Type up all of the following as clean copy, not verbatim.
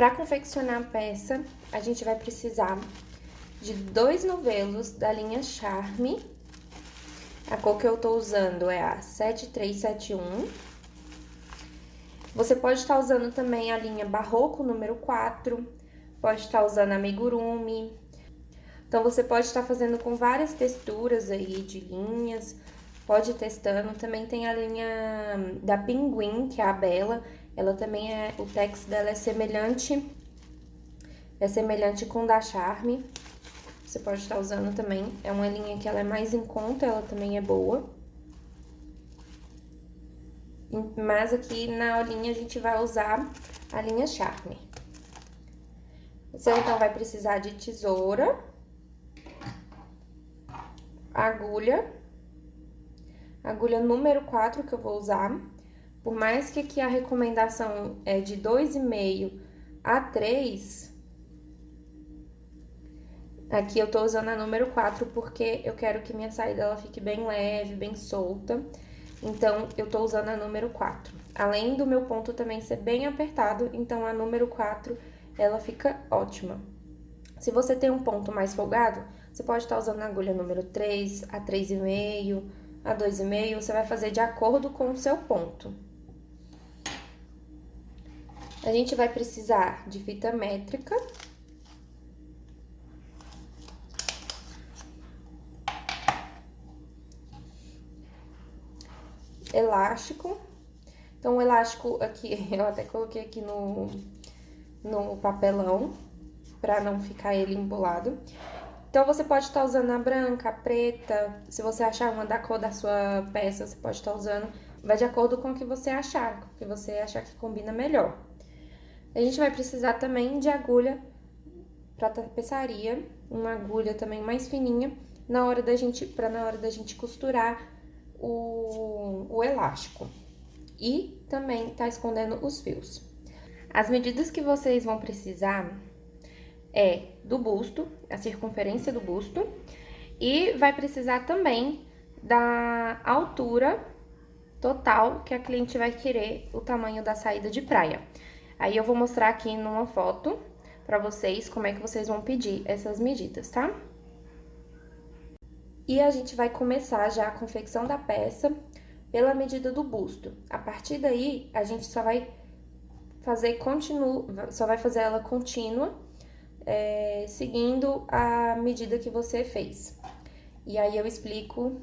Para confeccionar a peça, a gente vai precisar de 2 novelos da linha Charme. A cor que eu tô usando é a 7371. Você pode estar usando também a linha Barroco número 4, pode estar usando amigurumi. Então, você pode estar fazendo com várias texturas aí de linhas, pode ir testando. Também tem a linha da Pinguim, que é a Bela. Ela também o tex dela é semelhante com o da Charme. Você pode estar usando também. É uma linha que ela é mais em conta, ela também é boa. Mas aqui na aulinha a gente vai usar a linha Charme. Você então vai precisar de tesoura, agulha número 4 que eu vou usar. Por mais que aqui a recomendação é de 2,5 a 3, aqui eu tô usando a número 4 porque eu quero que minha saída ela fique bem leve, bem solta. Então, eu tô usando a número 4. Além do meu ponto também ser bem apertado, então a número 4, ela fica ótima. Se você tem um ponto mais folgado, você pode estar usando a agulha número 3, a 3,5, a 2,5, você vai fazer de acordo com o seu ponto. A gente vai precisar de fita métrica, elástico. Então, o elástico aqui, eu até coloquei aqui no papelão, pra não ficar ele embolado. Então, você pode estar usando a branca, a preta, se você achar uma da cor da sua peça, você pode estar usando. Vai de acordo com o que você achar, com o que você achar que combina melhor. A gente vai precisar também de agulha pra tapeçaria, uma agulha também mais fininha, na hora da gente costurar o elástico. E também tá escondendo os fios. As medidas que vocês vão precisar é do busto, a circunferência do busto, e vai precisar também da altura total que a cliente vai querer, o tamanho da saída de praia. Aí eu vou mostrar aqui numa foto pra vocês como é que vocês vão pedir essas medidas, tá? E a gente vai começar já a confecção da peça pela medida do busto. A partir daí, a gente só vai fazer ela contínua, seguindo a medida que você fez. E aí eu explico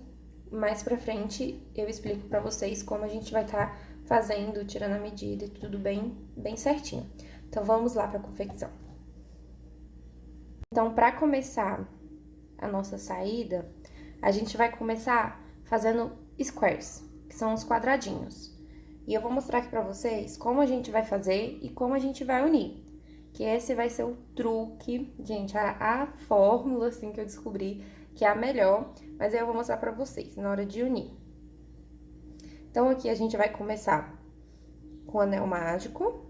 mais pra frente, eu explico pra vocês como a gente vai estar fazendo, tirando a medida e tudo bem certinho. Então, vamos lá pra confecção. Então, pra começar a nossa saída, a gente vai começar fazendo squares, que são os quadradinhos. E eu vou mostrar aqui pra vocês como a gente vai fazer e como a gente vai unir. Que esse vai ser o truque, gente, a fórmula, assim, que eu descobri que é a melhor. Mas aí eu vou mostrar pra vocês na hora de unir. Então, aqui a gente vai começar com o anel mágico.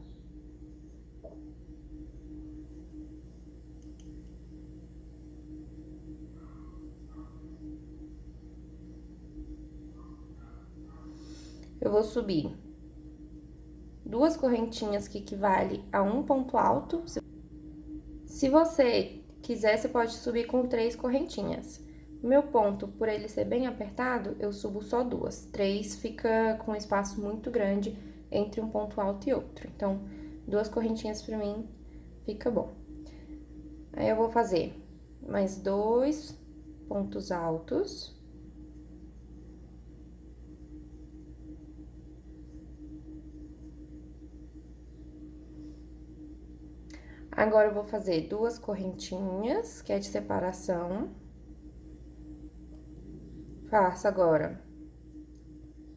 Eu vou subir 2 correntinhas que equivale a um ponto alto. Se você quiser, você pode subir com 3 correntinhas. Meu ponto, por ele ser bem apertado, eu subo só 2. 3 fica com um espaço muito grande entre um ponto alto e outro. Então, 2 correntinhas pra mim fica bom. Aí, eu vou fazer mais 2 pontos altos. Agora, eu vou fazer 2 correntinhas, que é de separação. Faço agora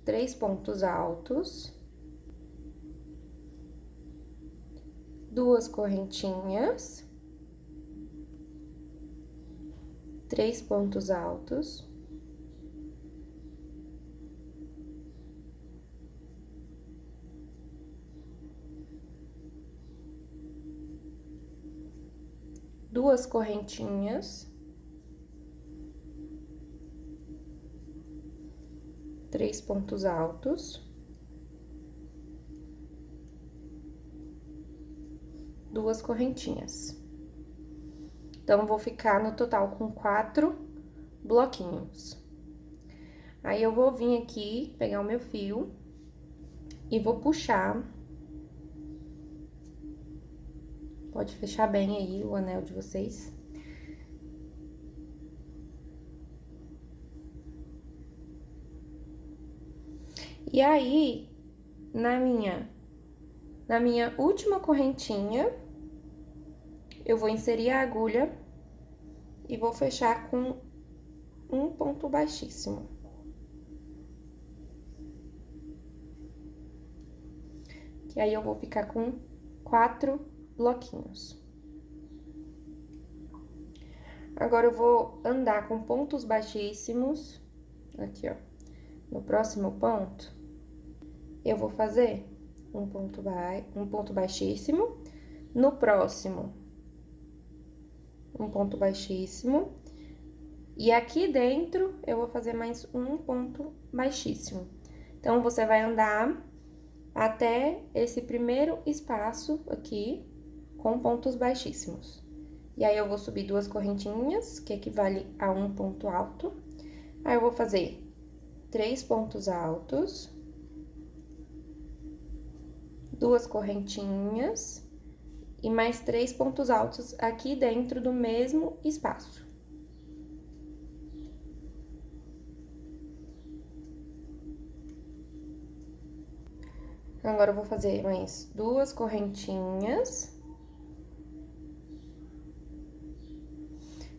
3 pontos altos. 2 correntinhas. 3 pontos altos. Duas correntinhas. 3 pontos altos. 2 correntinhas. Então, vou ficar no total com 4 bloquinhos. Aí, eu vou vir aqui, pegar o meu fio e vou puxar. Pode fechar bem aí o anel de vocês. E aí, na minha última correntinha, eu vou inserir a agulha e vou fechar com um ponto baixíssimo. Que aí, eu vou ficar com 4 bloquinhos. Agora, eu vou andar com pontos baixíssimos, aqui, ó. No próximo ponto, eu vou fazer um ponto baixíssimo. No próximo, um ponto baixíssimo. E aqui dentro, eu vou fazer mais um ponto baixíssimo. Então, você vai andar até esse primeiro espaço aqui, com pontos baixíssimos. E aí, eu vou subir 2 correntinhas, que equivale a um ponto alto. Aí, eu vou fazer 3 pontos altos, 2 correntinhas e mais 3 pontos altos aqui dentro do mesmo espaço. Agora, eu vou fazer mais 2 correntinhas.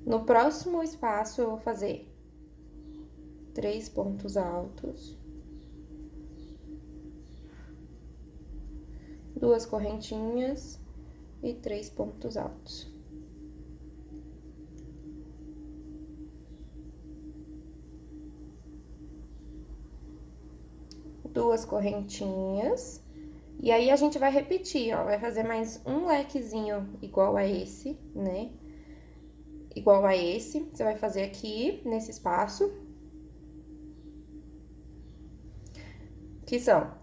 No próximo espaço, eu vou fazer 3 pontos altos, 2 correntinhas e 3 pontos altos. Duas correntinhas. E aí, a gente vai repetir, ó, vai fazer mais um lequezinho igual a esse, né? Igual a esse, você vai fazer aqui, nesse espaço. Que são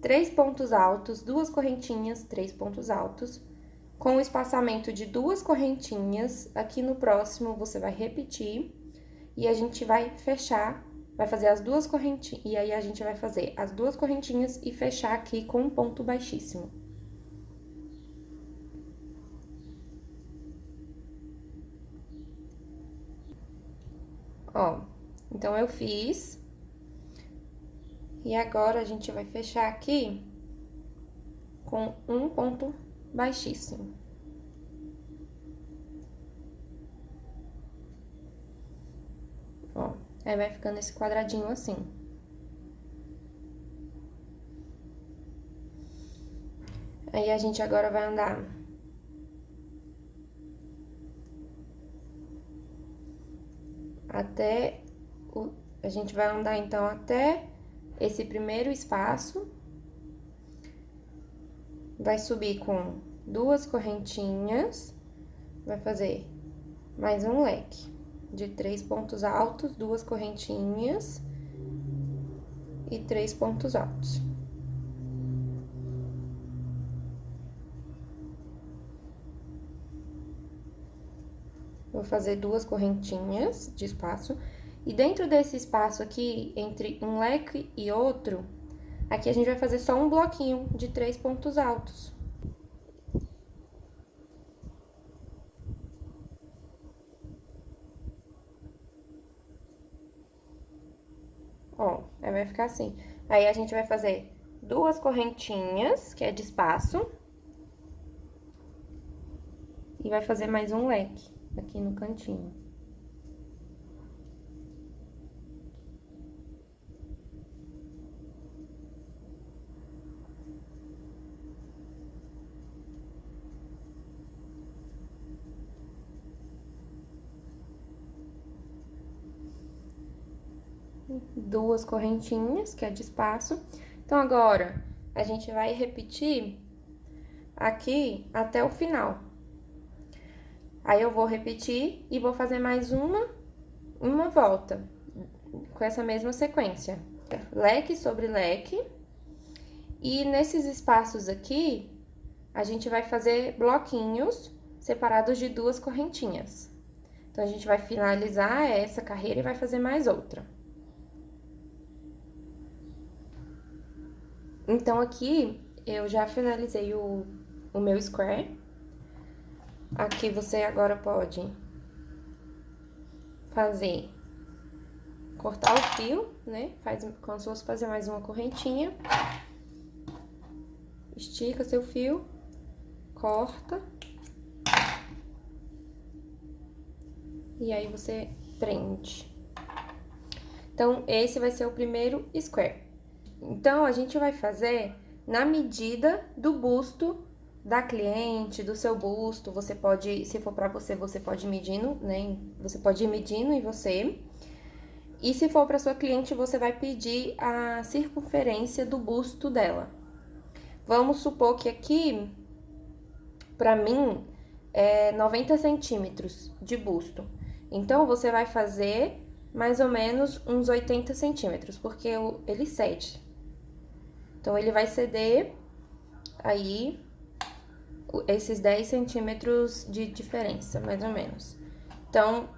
3 pontos altos, 2 correntinhas, 3 pontos altos. Com o espaçamento de 2 correntinhas, aqui no próximo, você vai repetir. E a gente vai fechar, vai fazer as 2 correntinhas. E aí, a gente vai fazer as 2 correntinhas e fechar aqui com um ponto baixíssimo. Ó, então, eu fiz. E agora, a gente vai fechar aqui com um ponto baixíssimo. Ó, aí vai ficando esse quadradinho assim. Aí, a gente agora vai andar até a gente vai andar, então, até esse primeiro espaço. Vai subir com 2 correntinhas, vai fazer mais um leque de 3 pontos altos, 2 correntinhas e 3 pontos altos. Vou fazer 2 correntinhas de espaço. E dentro desse espaço aqui, entre um leque e outro, aqui a gente vai fazer só um bloquinho de 3 pontos altos. Ó, aí vai ficar assim. Aí, a gente vai fazer 2 correntinhas, que é de espaço. E vai fazer mais um leque aqui no cantinho. Duas correntinhas, que é de espaço. Então, agora, a gente vai repetir aqui até o final. Aí, eu vou repetir e vou fazer mais uma volta com essa mesma sequência. Leque sobre leque. E nesses espaços aqui, a gente vai fazer bloquinhos separados de 2 correntinhas. Então, a gente vai finalizar essa carreira e vai fazer mais outra. Então, aqui, eu já finalizei o meu square. Aqui, você agora pode cortar o fio, né? Faz como se fosse fazer mais uma correntinha. Estica seu fio, corta. E aí, você prende. Então, esse vai ser o primeiro square. Então, a gente vai fazer na medida do busto da cliente, do seu busto. Você pode, se for pra você, você pode ir medindo, né? Você pode ir medindo em você. E se for pra sua cliente, você vai pedir a circunferência do busto dela. Vamos supor que aqui, pra mim, é 90 centímetros de busto. Então, você vai fazer mais ou menos uns 80 centímetros, porque ele cede. Então, ele vai ceder aí esses 10 centímetros de diferença, mais ou menos. Então,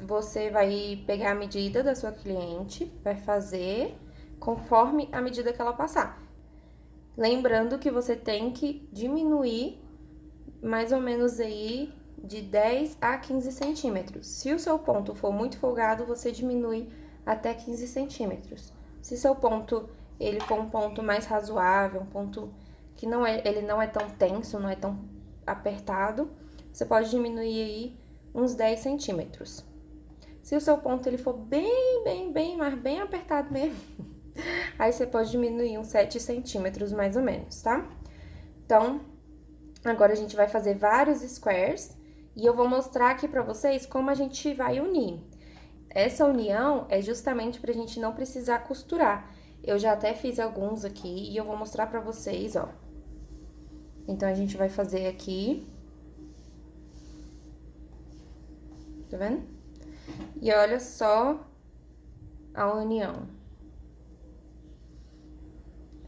você vai pegar a medida da sua cliente, vai fazer conforme a medida que ela passar. Lembrando que você tem que diminuir mais ou menos aí de 10 a 15 centímetros. Se o seu ponto for muito folgado, você diminui até 15 centímetros. Se seu ponto ele for um ponto mais razoável, um ponto que ele não é tão tenso, não é tão apertado, você pode diminuir aí uns 10 centímetros. Se o seu ponto ele for mas bem apertado mesmo, aí você pode diminuir uns 7 centímetros mais ou menos, tá? Então, agora a gente vai fazer vários squares e eu vou mostrar aqui pra vocês como a gente vai unir. Essa união é justamente pra gente não precisar costurar. Eu já até fiz alguns aqui e eu vou mostrar pra vocês, ó. Então, a gente vai fazer aqui. Tá vendo? E olha só a união.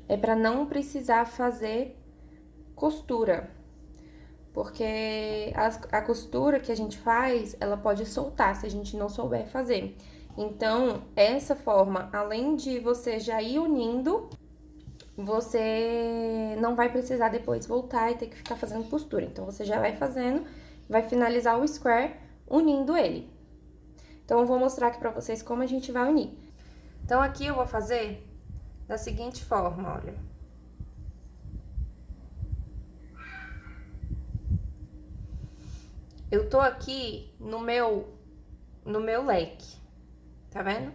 É pra não precisar fazer costura. Porque a costura que a gente faz, ela pode soltar se a gente não souber fazer. Então, essa forma, além de você já ir unindo, você não vai precisar depois voltar e ter que ficar fazendo costura. Então, você já vai fazendo, vai finalizar o square unindo ele. Então, eu vou mostrar aqui pra vocês como a gente vai unir. Então, aqui eu vou fazer da seguinte forma, olha. Eu tô aqui no meu leque, tá vendo?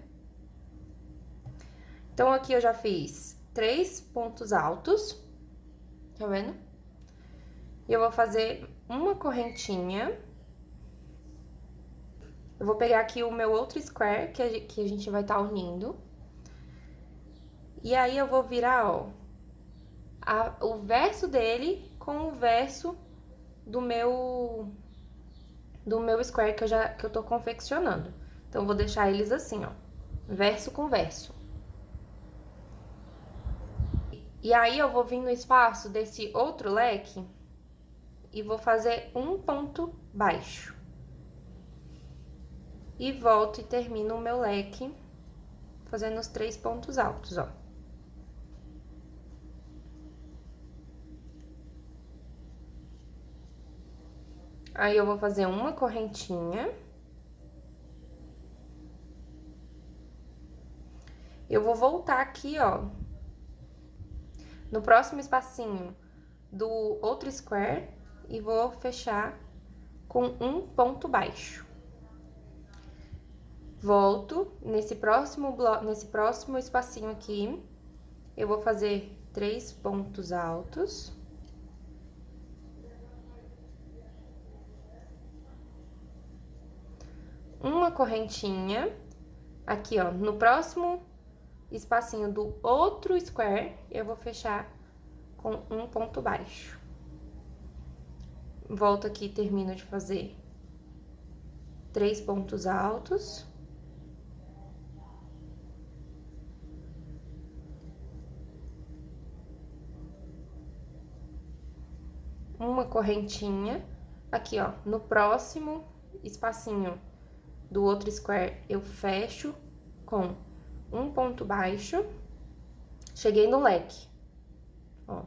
Então, aqui eu já fiz 3 pontos altos, tá vendo? E eu vou fazer uma correntinha. Eu vou pegar aqui o meu outro square, que a gente vai estar unindo. E aí, eu vou virar, ó, o verso dele com o verso do meu square que eu tô confeccionando. Então, eu vou deixar eles assim, ó, verso com verso. E aí, eu vou vir no espaço desse outro leque e vou fazer um ponto baixo. E volto e termino o meu leque fazendo os 3 pontos altos, ó. Aí, eu vou fazer uma correntinha. Eu vou voltar aqui, ó, no próximo espacinho do outro square e vou fechar com um ponto baixo. Volto nesse próximo espacinho aqui, eu vou fazer 3 pontos altos. Uma correntinha, aqui, ó, no próximo espacinho do outro square, eu vou fechar com um ponto baixo. Volto aqui e termino de fazer 3 pontos altos. uma correntinha. Aqui, ó, no próximo espacinho do outro square, eu fecho com um ponto baixo. Cheguei no leque, ó.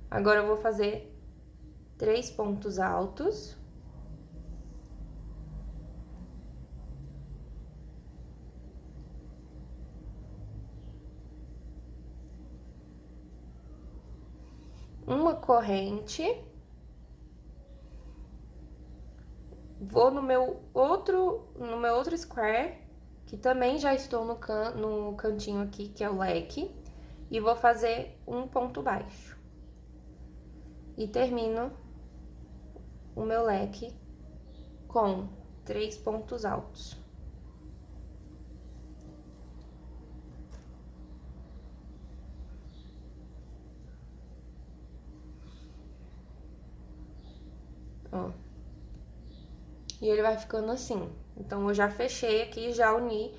Agora eu vou fazer 3 pontos altos. Uma corrente. Vou no meu outro square, que também já estou no cantinho aqui, que é o leque, e vou fazer um ponto baixo. E termino o meu leque com 3 pontos altos. Ó. E ele vai ficando assim. Então, eu já fechei aqui, já uni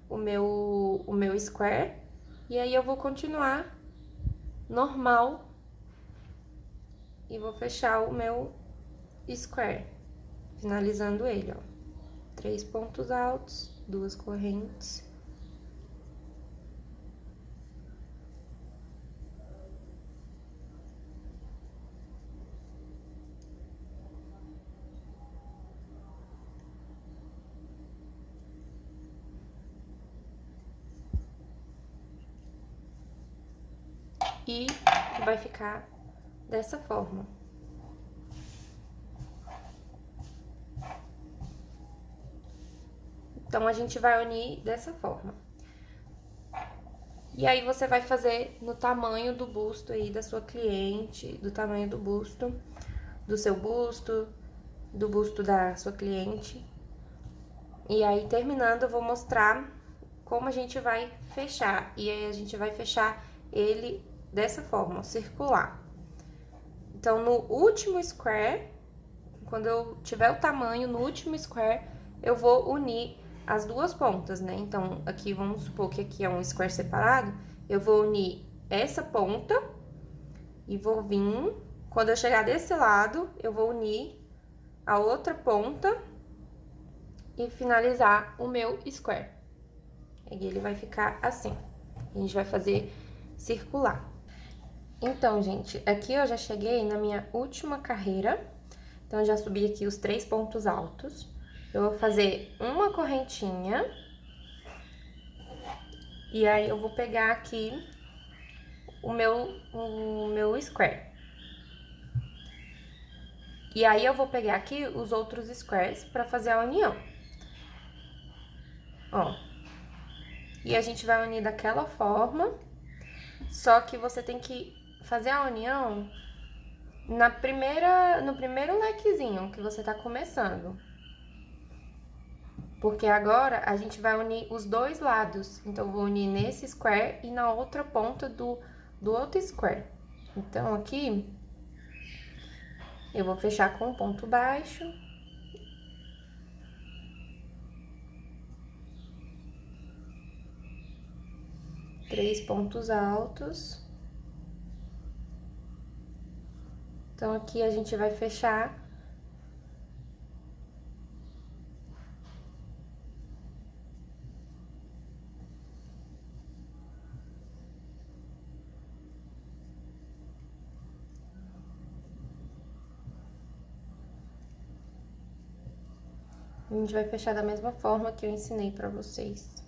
o meu square. E aí, eu vou continuar normal. E vou fechar o meu square, finalizando ele, ó. 3 pontos altos, 2 correntes. E vai ficar dessa forma. Então, a gente vai unir dessa forma. E aí, você vai fazer no tamanho do busto aí da sua cliente, do tamanho do busto, do seu busto, do busto da sua cliente. E aí, terminando, eu vou mostrar como a gente vai fechar. E aí, a gente vai fechar ele dessa forma, circular. Então, no último square, quando eu tiver o tamanho, no último square, eu vou unir as duas pontas, né? Então, aqui, vamos supor que aqui é um square separado, eu vou unir essa ponta e vou vir... Quando eu chegar desse lado, eu vou unir a outra ponta e finalizar o meu square. E ele vai ficar assim. A gente vai fazer circular. Então, gente, aqui eu já cheguei na minha última carreira. Então, eu já subi aqui os 3 pontos altos. Eu vou fazer uma correntinha. E aí, eu vou pegar aqui o meu square. E aí, eu vou pegar aqui os outros squares pra fazer a união. Ó. E a gente vai unir daquela forma. Só que você tem que fazer a união no primeiro lequezinho que você tá começando. Porque agora a gente vai unir os dois lados. Então, eu vou unir nesse square e na outra ponta do outro square. Então, aqui, eu vou fechar com um ponto baixo. Três pontos altos. Então, aqui a gente vai fechar. A gente vai fechar da mesma forma que eu ensinei pra vocês.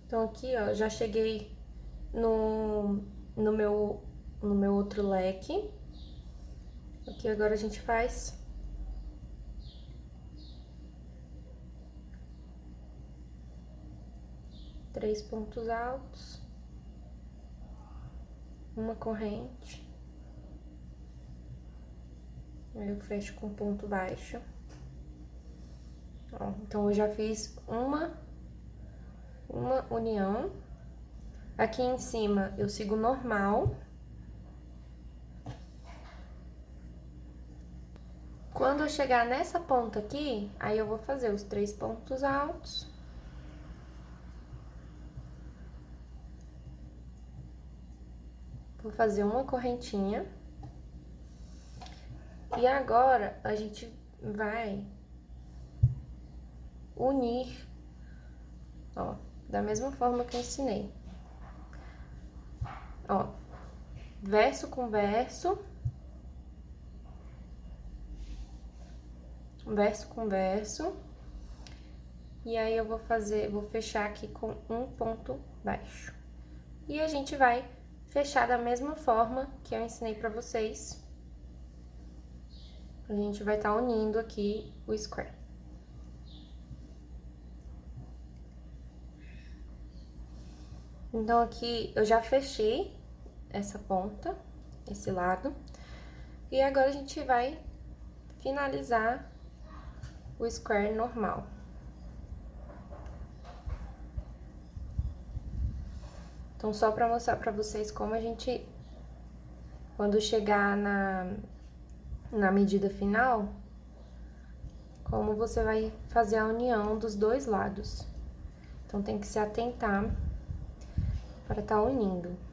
Então, aqui, ó, já cheguei no meu outro leque. Aqui, agora a gente faz 3 pontos altos, uma corrente, Aí eu fecho com ponto baixo. Ó, então, eu já fiz uma união. Aqui em cima, eu sigo normal. Quando eu chegar nessa ponta aqui, aí eu vou fazer os 3 pontos altos. Vou fazer uma correntinha. E agora, a gente vai unir, ó, da mesma forma que eu ensinei. Ó, verso com verso. Verso com verso. E aí, eu vou fechar aqui com um ponto baixo. E a gente vai fechar da mesma forma que eu ensinei pra vocês. A gente vai estar unindo aqui o square. Então, aqui eu já fechei essa ponta, esse lado. E agora a gente vai finalizar o square normal. Então, só pra mostrar pra vocês como a gente, quando chegar na medida final, como você vai fazer a união dos dois lados. Então, tem que se atentar para estar unindo.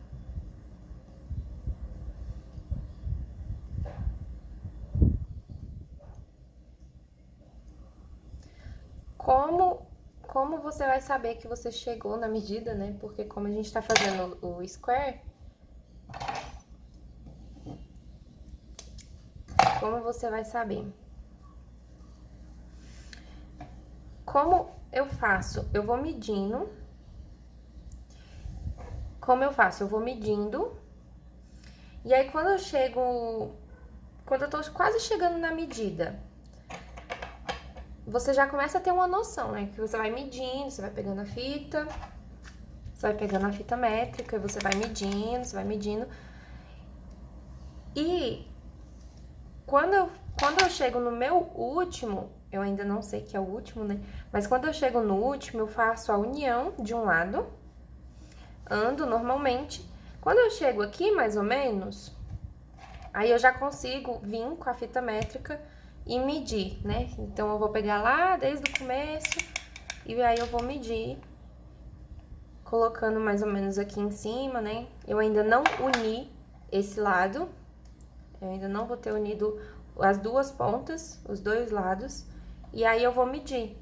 Como você vai saber que você chegou na medida, né? Porque como a gente tá fazendo o square, como você vai saber? Como eu faço? Eu vou medindo. Como eu faço? Eu vou medindo. E aí, quando eu tô quase chegando na medida, você já começa a ter uma noção, né? Que você vai medindo, você vai pegando a fita, você vai pegando a fita métrica, você vai medindo. E quando eu chego no meu último, eu ainda não sei que é o último, né? Mas quando eu chego no último, eu faço a união de um lado, ando normalmente. Quando eu chego aqui, mais ou menos, aí eu já consigo vir com a fita métrica e medir, né? Então, eu vou pegar lá desde o começo e aí eu vou medir, colocando mais ou menos aqui em cima, né? Eu ainda não uni esse lado, eu ainda não vou ter unido as duas pontas, os dois lados, e aí eu vou medir.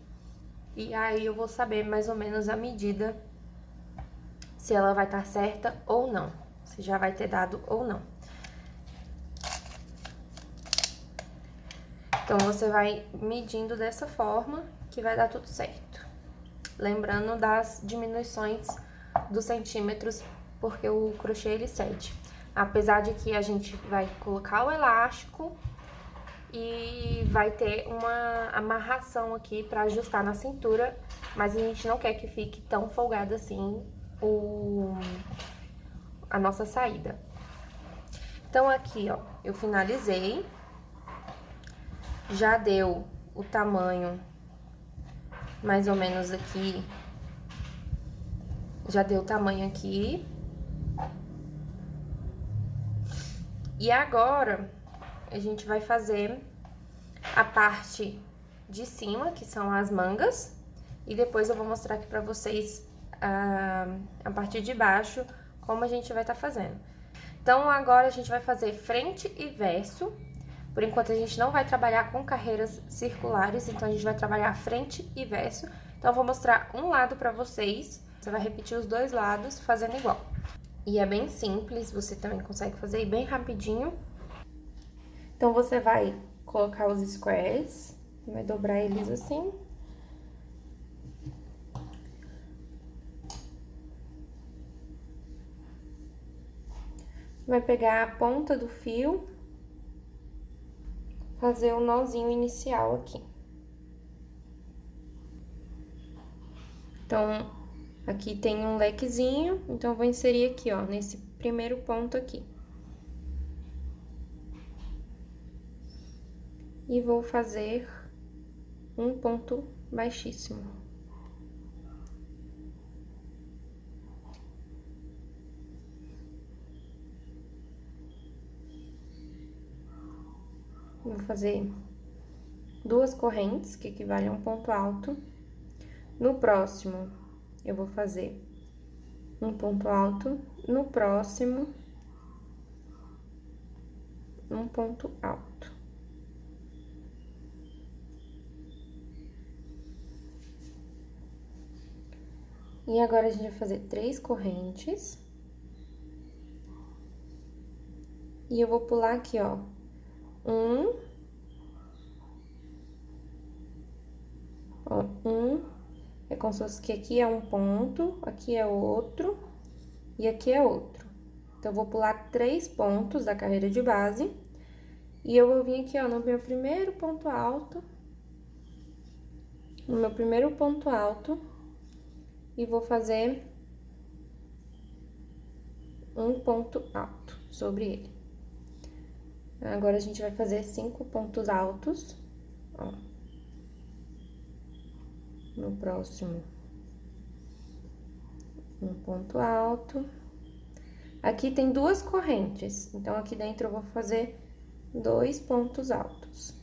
E aí eu vou saber mais ou menos a medida, se ela vai estar certa ou não, se já vai ter dado ou não. Então, você vai medindo dessa forma que vai dar tudo certo. Lembrando das diminuições dos centímetros, porque o crochê ele cede. Apesar de que a gente vai colocar o elástico e vai ter uma amarração aqui para ajustar na cintura, mas a gente não quer que fique tão folgado assim a nossa saída. Então, aqui, ó, eu finalizei. Já deu o tamanho, mais ou menos aqui. Já deu o tamanho aqui. E agora, a gente vai fazer a parte de cima, que são as mangas. E depois eu vou mostrar aqui pra vocês a parte de baixo, como a gente vai estar fazendo. Então, agora a gente vai fazer frente e verso. Por enquanto, a gente não vai trabalhar com carreiras circulares, então a gente vai trabalhar frente e verso. Então, eu vou mostrar um lado pra vocês. Você vai repetir os dois lados fazendo igual. E é bem simples, você também consegue fazer bem rapidinho. Então, você vai colocar os squares, vai dobrar eles assim. Vai pegar a ponta do fio, fazer o nozinho inicial aqui. Então, aqui tem um lequezinho, então eu vou inserir aqui, ó, nesse primeiro ponto aqui. E vou fazer um ponto baixíssimo. Vou fazer 2 correntes, que equivalem a um ponto alto. No próximo, eu vou fazer um ponto alto. No próximo, um ponto alto. E agora, a gente vai fazer 3 correntes. E eu vou pular aqui, ó, é como se fosse que aqui é um ponto, aqui é outro e aqui é outro. Então, eu vou pular 3 pontos da carreira de base e eu vou vir aqui, ó, no meu primeiro ponto alto, e vou fazer um ponto alto sobre ele. Agora, a gente vai fazer 5 pontos altos, ó. No próximo, um ponto alto. Aqui tem 2 correntes, então, aqui dentro eu vou fazer 2 pontos altos.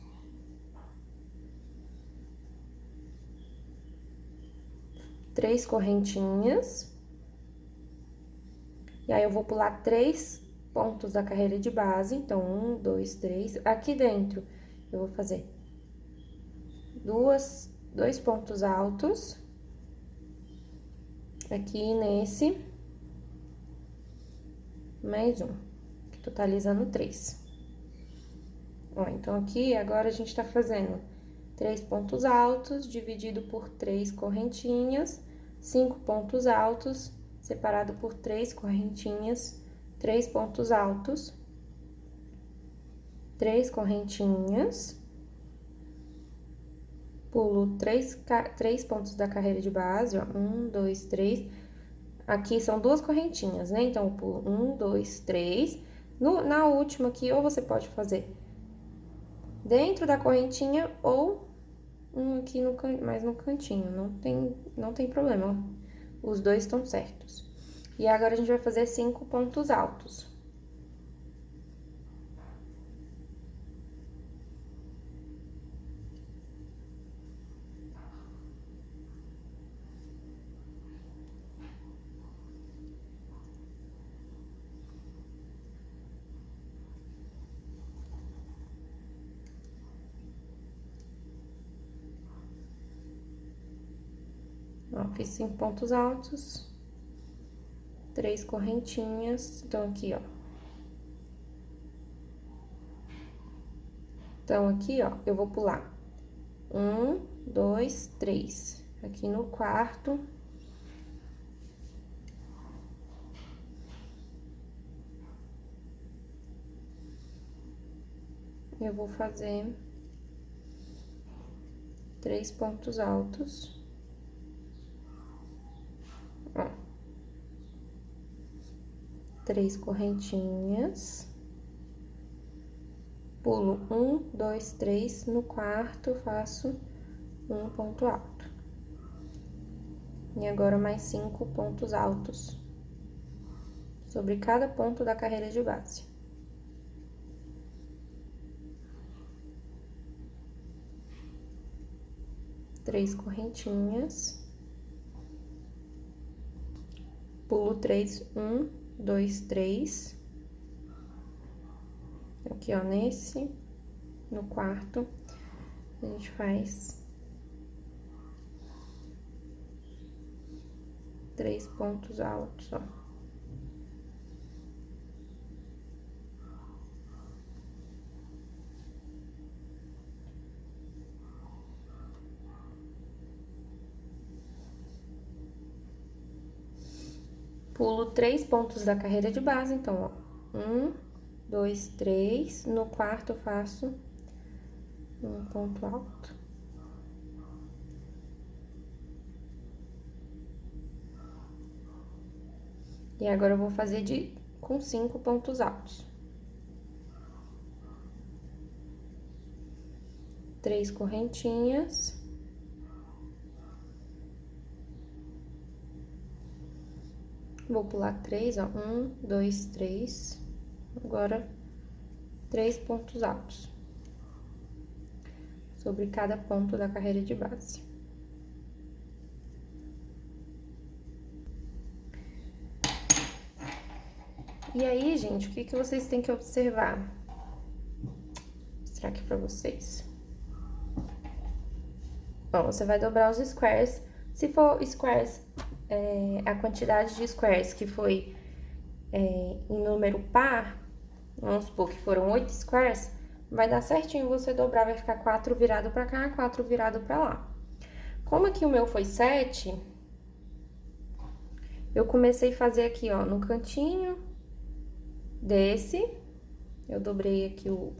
Três correntinhas. E aí, eu vou pular 3 pontos da carreira de base. Então, 1, 2, 3. Aqui dentro, eu vou fazer 2 pontos altos. Aqui nesse. Mais um, totalizando 3. Ó, então, aqui, agora, a gente tá fazendo 3 pontos altos, dividido por 3 correntinhas, 5 pontos altos, separado por 3 correntinhas, 3 pontos altos, 3 correntinhas, pulo 3 pontos da carreira de base, ó, 1, 2, 3. Aqui são 2 correntinhas, né? Então, eu pulo 1, 2, 3. Na última aqui, ou você pode fazer dentro da correntinha ou aqui mais no cantinho, não tem problema, ó. Os dois estão certos. E agora, a gente vai fazer 5 pontos altos. Ó, fiz 5 pontos altos, 3 correntinhas, então, aqui, ó. Então, aqui, ó, eu vou pular 1, 2, 3. Aqui no quarto, eu vou fazer 3 pontos altos. Ó. 3 correntinhas. Pulo 1, 2, 3, no quarto, faço um ponto alto. E agora, mais 5 pontos altos sobre cada ponto da carreira de base. Três correntinhas. Pulo 3, 1, 2, 3. Aqui, ó, no quarto, a gente faz 3 pontos altos, ó. Pulo 3 pontos da carreira de base, então, ó, 1, 2, 3. No quarto, eu faço um ponto alto. E agora, eu vou fazer com 5 pontos altos. 3 correntinhas. Vou pular 3, ó, 1, 2, 3. Agora, 3 pontos altos sobre cada ponto da carreira de base. E aí, gente, o que que vocês têm que observar? Vou mostrar aqui pra vocês. Bom, você vai dobrar os squares. Se for squares, a quantidade de squares que foi em número par, vamos supor que foram 8 squares, vai dar certinho você dobrar, vai ficar 4 virado pra cá, 4 virado pra lá. Como aqui o meu foi 7, eu comecei a fazer aqui, ó, no cantinho desse, eu dobrei aqui o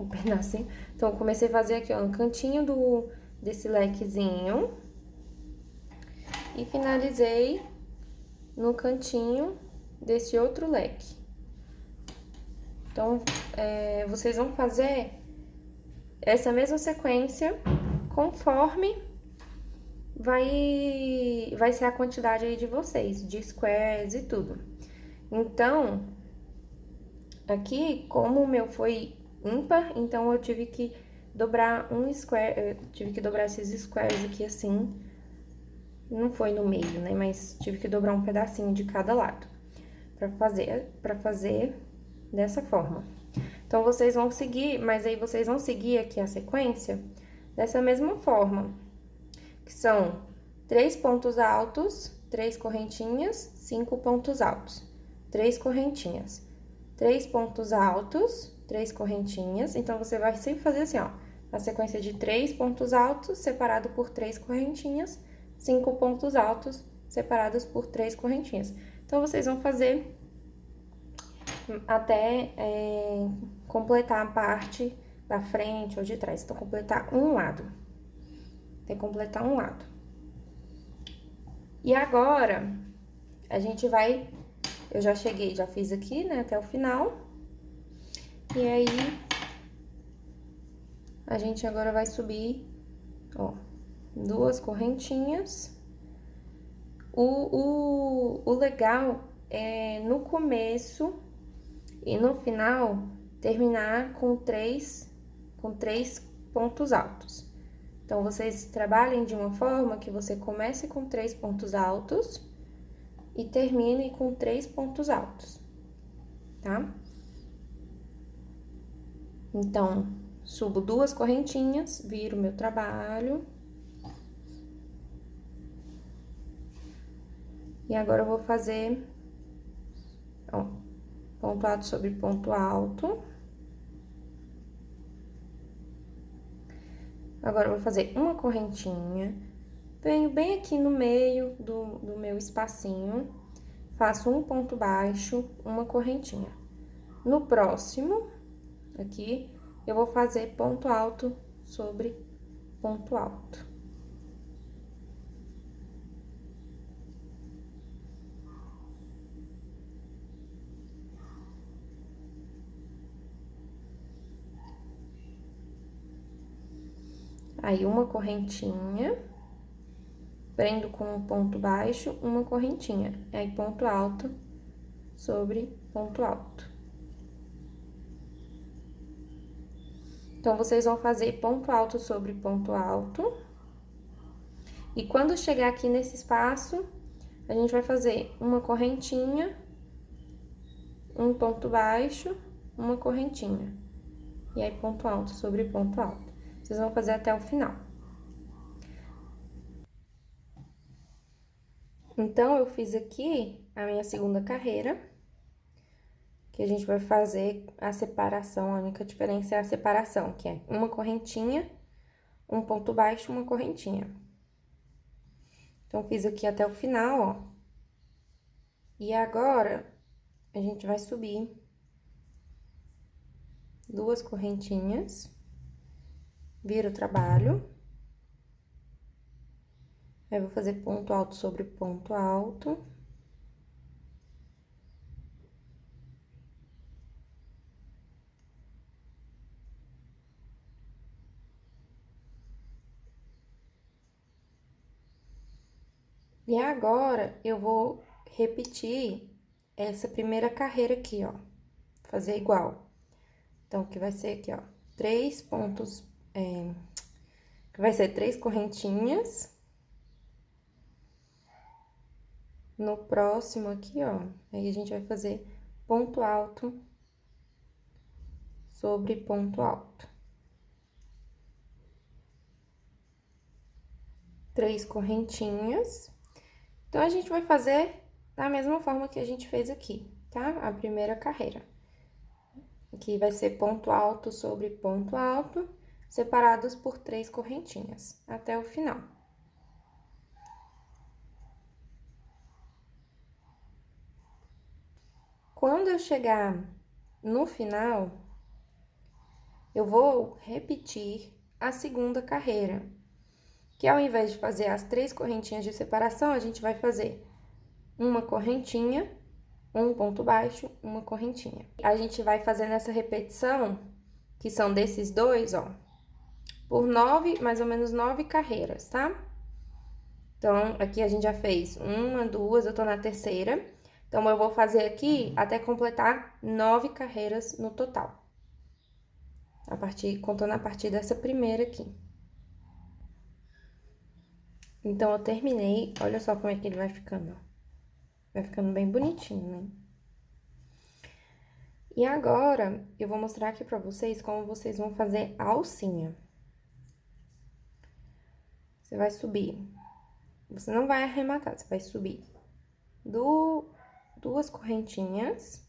pedacinho. Então, eu comecei a fazer aqui, ó, no cantinho desse lequezinho. E finalizei no cantinho desse outro leque. Então, vocês vão fazer essa mesma sequência conforme vai ser a quantidade aí de vocês, de squares e tudo. Então, aqui, como o meu foi ímpar, então eu tive que dobrar um square, eu tive que dobrar esses squares aqui assim. Não foi no meio, né? Mas tive que dobrar um pedacinho de cada lado pra fazer dessa forma. Então, vocês vão seguir, mas aí vocês vão seguir aqui a sequência dessa mesma forma, que são 3 pontos altos, 3 correntinhas, 5 pontos altos, 3 correntinhas, 3 pontos altos, 3 correntinhas. Então, você vai sempre fazer assim, ó, a sequência de 3 pontos altos separado por 3 correntinhas, 5 pontos altos separados por 3 correntinhas. Então, vocês vão fazer até completar a parte da frente ou de trás. Então, completar um lado. Tem que completar um lado. E agora, a gente vai... Eu já cheguei, já fiz aqui, né, até o final. E aí, a gente agora vai subir, ó, 2 correntinhas. O legal é no começo e no final terminar com três pontos altos. Então, vocês trabalhem de uma forma que você comece com 3 pontos altos e termine com 3 pontos altos, tá? Então, subo 2 correntinhas, viro meu trabalho. E agora, eu vou fazer, ó, ponto alto sobre ponto alto. Agora, eu vou fazer uma correntinha, venho bem aqui no meio do meu espacinho, faço um ponto baixo, uma correntinha. No próximo, aqui, eu vou fazer ponto alto sobre ponto alto. Aí, uma correntinha, prendo com um ponto baixo, uma correntinha. Aí, ponto alto sobre ponto alto. Então, vocês vão fazer ponto alto sobre ponto alto. E quando chegar aqui nesse espaço, a gente vai fazer uma correntinha, um ponto baixo, uma correntinha. E aí, ponto alto sobre ponto alto. Vocês vão fazer até o final. Então, eu fiz aqui a minha segunda carreira, que a gente vai fazer a separação, a única diferença é a separação, que é uma correntinha, um ponto baixo, uma correntinha. Então, fiz aqui até o final, ó. E agora, a gente vai subir 2 correntinhas, vira o trabalho. Aí, vou fazer ponto alto sobre ponto alto. E agora, eu vou repetir essa primeira carreira aqui, ó. Fazer igual. Então, que vai ser aqui, ó, 3 pontos, que vai ser 3 correntinhas. No próximo aqui, ó, aí a gente vai fazer ponto alto sobre ponto alto. 3 correntinhas. Então, a gente vai fazer da mesma forma que a gente fez aqui, tá? A primeira carreira. Aqui vai ser ponto alto sobre ponto alto, separados por 3 correntinhas, até o final. Quando eu chegar no final, eu vou repetir a segunda carreira, que ao invés de fazer as 3 correntinhas de separação, a gente vai fazer uma correntinha, um ponto baixo, uma correntinha. A gente vai fazendo essa repetição, que são desses dois, ó, por 9, mais ou menos 9 carreiras, tá? Então, aqui a gente já fez uma, duas, eu tô na terceira. Então, eu vou fazer aqui até completar 9 carreiras no total. Contando a partir dessa primeira aqui. Então, eu terminei. Olha só como é que ele vai ficando, ó. Vai ficando bem bonitinho, né? E agora, eu vou mostrar aqui pra vocês como vocês vão fazer a alcinha. Você vai subir. Você não vai arrematar, você vai subir duas correntinhas.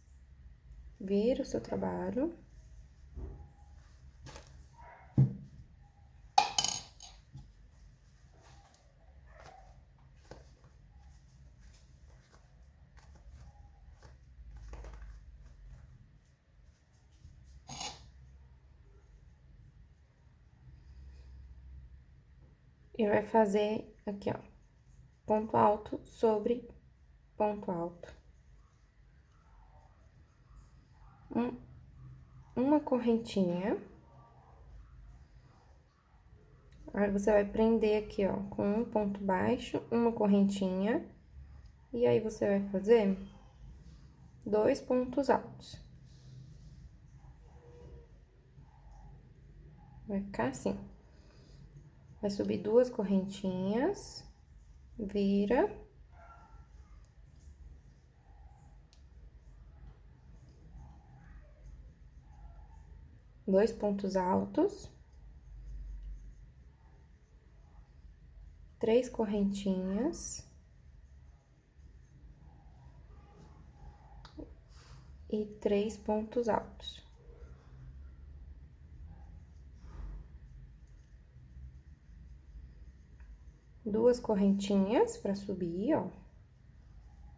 Vira o seu trabalho. E vai fazer aqui, ó, ponto alto sobre ponto alto. Uma correntinha. Aí, você vai prender aqui, ó, com um ponto baixo, uma correntinha. E aí, você vai fazer 2 pontos altos. Vai ficar assim. Vai subir 2 correntinhas, vira. Dois pontos altos. 3 correntinhas. E 3 pontos altos. Duas correntinhas pra subir, ó.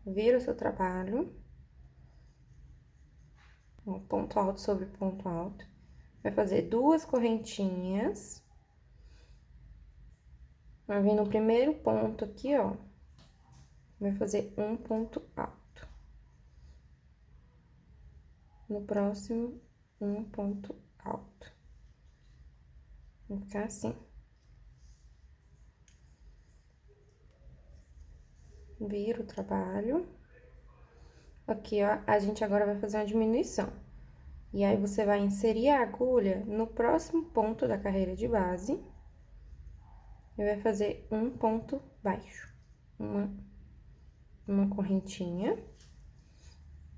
Vira o seu trabalho. Ó, ponto alto sobre ponto alto. Vai fazer 2 correntinhas. Vai vir no primeiro ponto aqui, ó. Vai fazer um ponto alto. No próximo, um ponto alto. Vai ficar assim. Vira o trabalho. Aqui, ó, a gente agora vai fazer uma diminuição. E aí, você vai inserir a agulha no próximo ponto da carreira de base. E vai fazer um ponto baixo. Uma correntinha.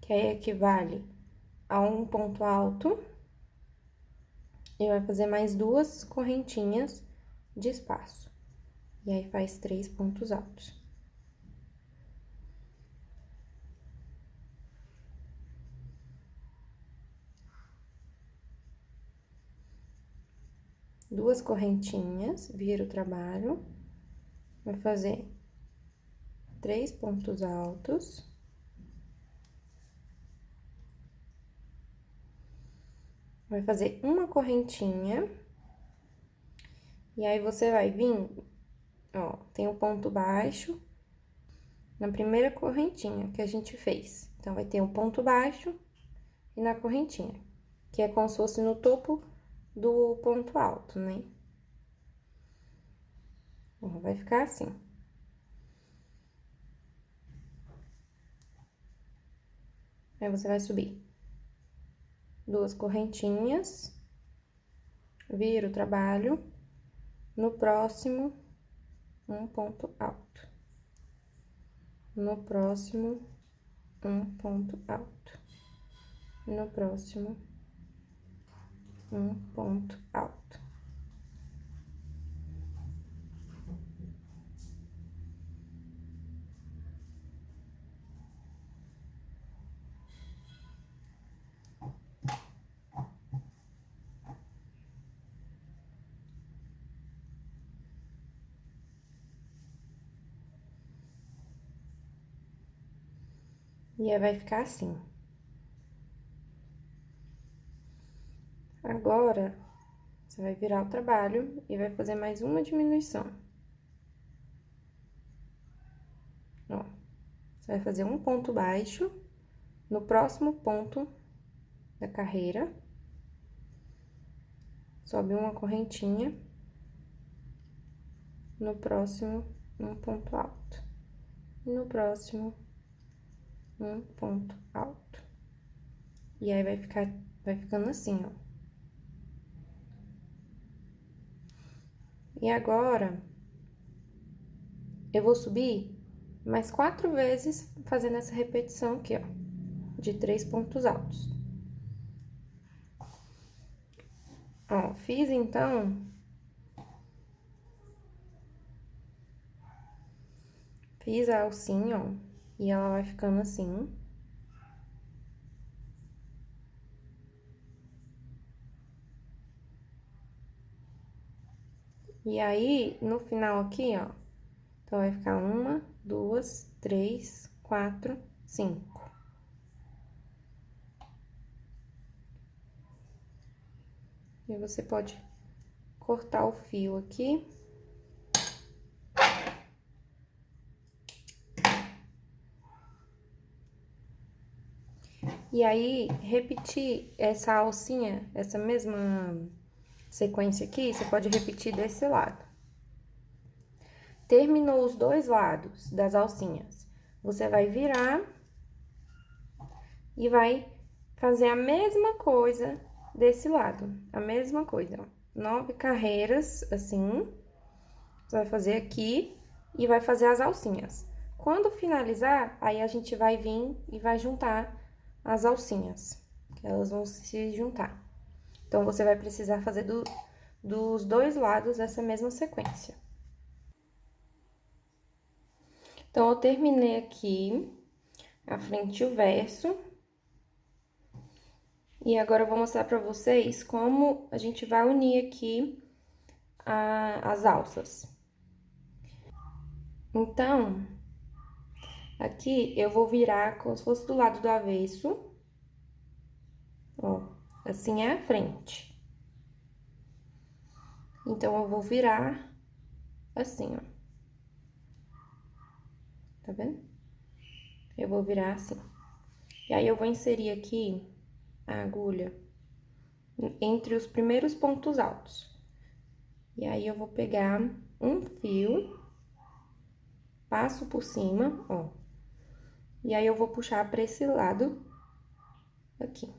Que aí equivale a um ponto alto. E vai fazer mais 2 correntinhas de espaço. E aí, faz 3 pontos altos. Duas correntinhas, vira o trabalho, vai fazer 3 pontos altos. Vai fazer uma correntinha. E aí, você vai vir, ó, tem um ponto baixo na primeira correntinha que a gente fez. Então, vai ter um ponto baixo e na correntinha, que é como se fosse no topo do ponto alto, né? Ó, vai ficar assim. Aí você vai subir 2 correntinhas, vira o trabalho, no próximo, um ponto alto. No próximo, um ponto alto. No próximo, um ponto alto. E aí vai ficar assim. Agora, você vai virar o trabalho e vai fazer mais uma diminuição. Ó, você vai fazer um ponto baixo no próximo ponto da carreira. Sobe uma correntinha. No próximo, um ponto alto. E no próximo, um ponto alto. E aí vai ficando assim, ó. E agora, eu vou subir mais 4 vezes fazendo essa repetição aqui, ó, de 3 pontos altos. Ó, fiz então. Fiz a alcinha, ó, e ela vai ficando assim. E aí, no final aqui, ó, então vai ficar 1, 2, 3, 4, 5. E você pode cortar o fio aqui. E aí, repetir essa alcinha, essa mesma sequência aqui, você pode repetir desse lado. Terminou os 2 lados das alcinhas, você vai virar e vai fazer a mesma coisa desse lado, a mesma coisa, ó. 9 carreiras, assim, você vai fazer aqui e vai fazer as alcinhas. Quando finalizar, aí a gente vai vir e vai juntar as alcinhas, que elas vão se juntar. Então, você vai precisar fazer dos 2 lados essa mesma sequência. Então, eu terminei aqui a frente e o verso. E agora, eu vou mostrar pra vocês como a gente vai unir aqui as alças. Então, aqui eu vou virar como se fosse do lado do avesso. Ó, assim é a frente. Então, eu vou virar assim, ó. Tá vendo? Eu vou virar assim. E aí, eu vou inserir aqui a agulha entre os primeiros pontos altos. E aí, eu vou pegar um fio, passo por cima, ó. E aí, eu vou puxar pra esse lado aqui.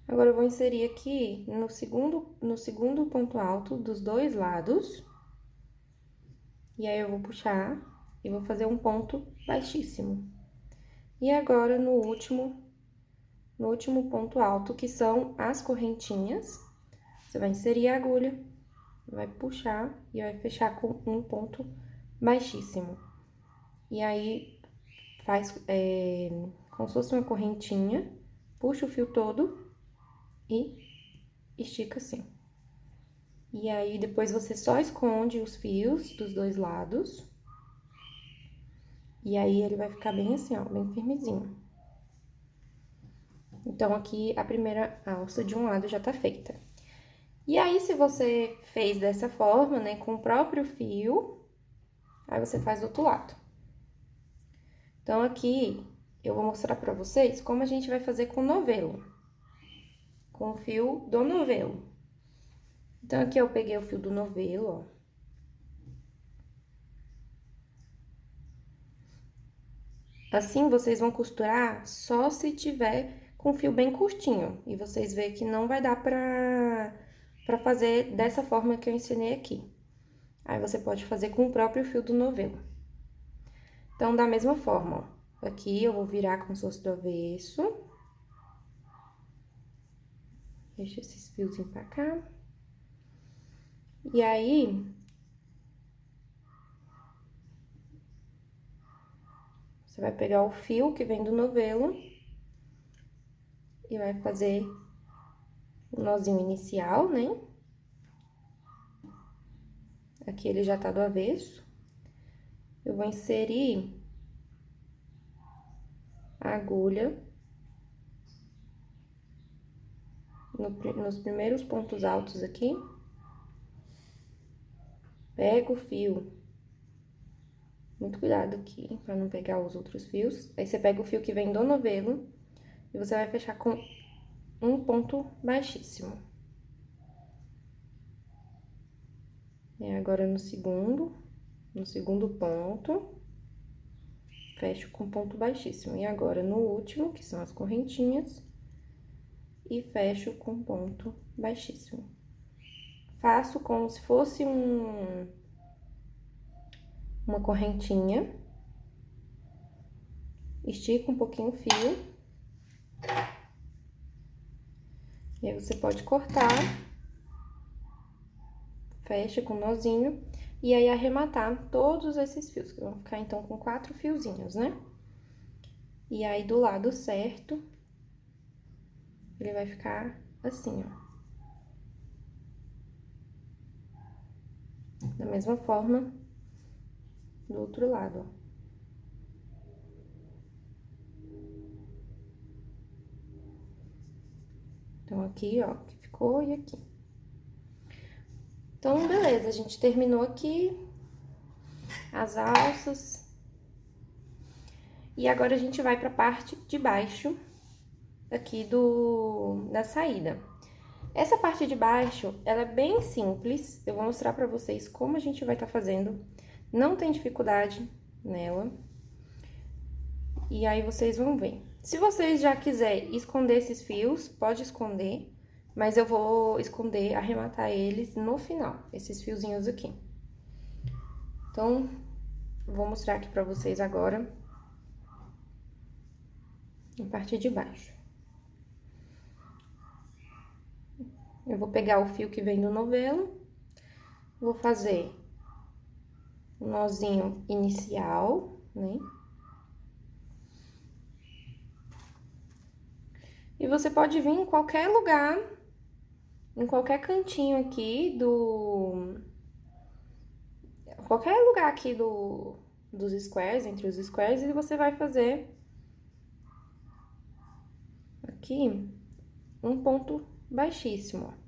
Agora, eu vou inserir aqui no segundo ponto alto dos 2 lados. E aí, eu vou puxar e vou fazer um ponto baixíssimo. E agora, no último ponto alto, que são as correntinhas, você vai inserir a agulha, vai puxar e vai fechar com um ponto baixíssimo. E aí, faz como se fosse uma correntinha, puxa o fio todo e estica assim. E aí, depois você só esconde os fios dos 2 lados. E aí, ele vai ficar bem assim, ó, bem firmezinho. Então, aqui, a primeira alça de um lado já tá feita. E aí, se você fez dessa forma, né, com o próprio fio, aí você faz do outro lado. Então, aqui, eu vou mostrar pra vocês como a gente vai fazer com o novelo. Com o fio do novelo. Então, aqui eu peguei o fio do novelo, ó. Assim, vocês vão costurar só se tiver com fio bem curtinho. E vocês veem que não vai dar pra fazer dessa forma que eu ensinei aqui. Aí, você pode fazer com o próprio fio do novelo. Então, da mesma forma, ó. Aqui, eu vou virar como se fosse do avesso. Deixa esses fiozinhos pra cá. E aí, você vai pegar o fio que vem do novelo e vai fazer o nozinho inicial, né? Aqui ele já tá do avesso. Eu vou inserir a agulha nos primeiros pontos altos aqui. Pego o fio. Muito cuidado aqui, pra não pegar os outros fios. Aí, você pega o fio que vem do novelo e você vai fechar com um ponto baixíssimo. E agora, no segundo ponto, fecho com ponto baixíssimo. E agora, no último, que são as correntinhas, e fecho com ponto baixíssimo. Faço como se fosse uma correntinha. Estico um pouquinho o fio. E aí, você pode cortar. Fecha com nozinho. E aí, arrematar todos esses fios, que vão ficar, então, com 4 fiozinhos, né? E aí, do lado certo, ele vai ficar assim, ó. Da mesma forma, do outro lado, ó. Então, aqui, ó, que ficou e aqui. Então, beleza, a gente terminou aqui as alças. E agora, a gente vai pra parte de baixo aqui da saída. Essa parte de baixo, ela é bem simples. Eu vou mostrar pra vocês como a gente vai estar fazendo. Não tem dificuldade nela. E aí, vocês vão ver. Se vocês já quiserem esconder esses fios, pode esconder. Mas eu vou esconder, arrematar eles no final, esses fiozinhos aqui. Então, vou mostrar aqui pra vocês agora a parte de baixo. Eu vou pegar o fio que vem do novelo, vou fazer um nozinho inicial, né? E você pode vir em qualquer lugar, em qualquer cantinho aqui qualquer lugar aqui dos squares, entre os squares, e você vai fazer aqui um ponto baixíssimo, ó.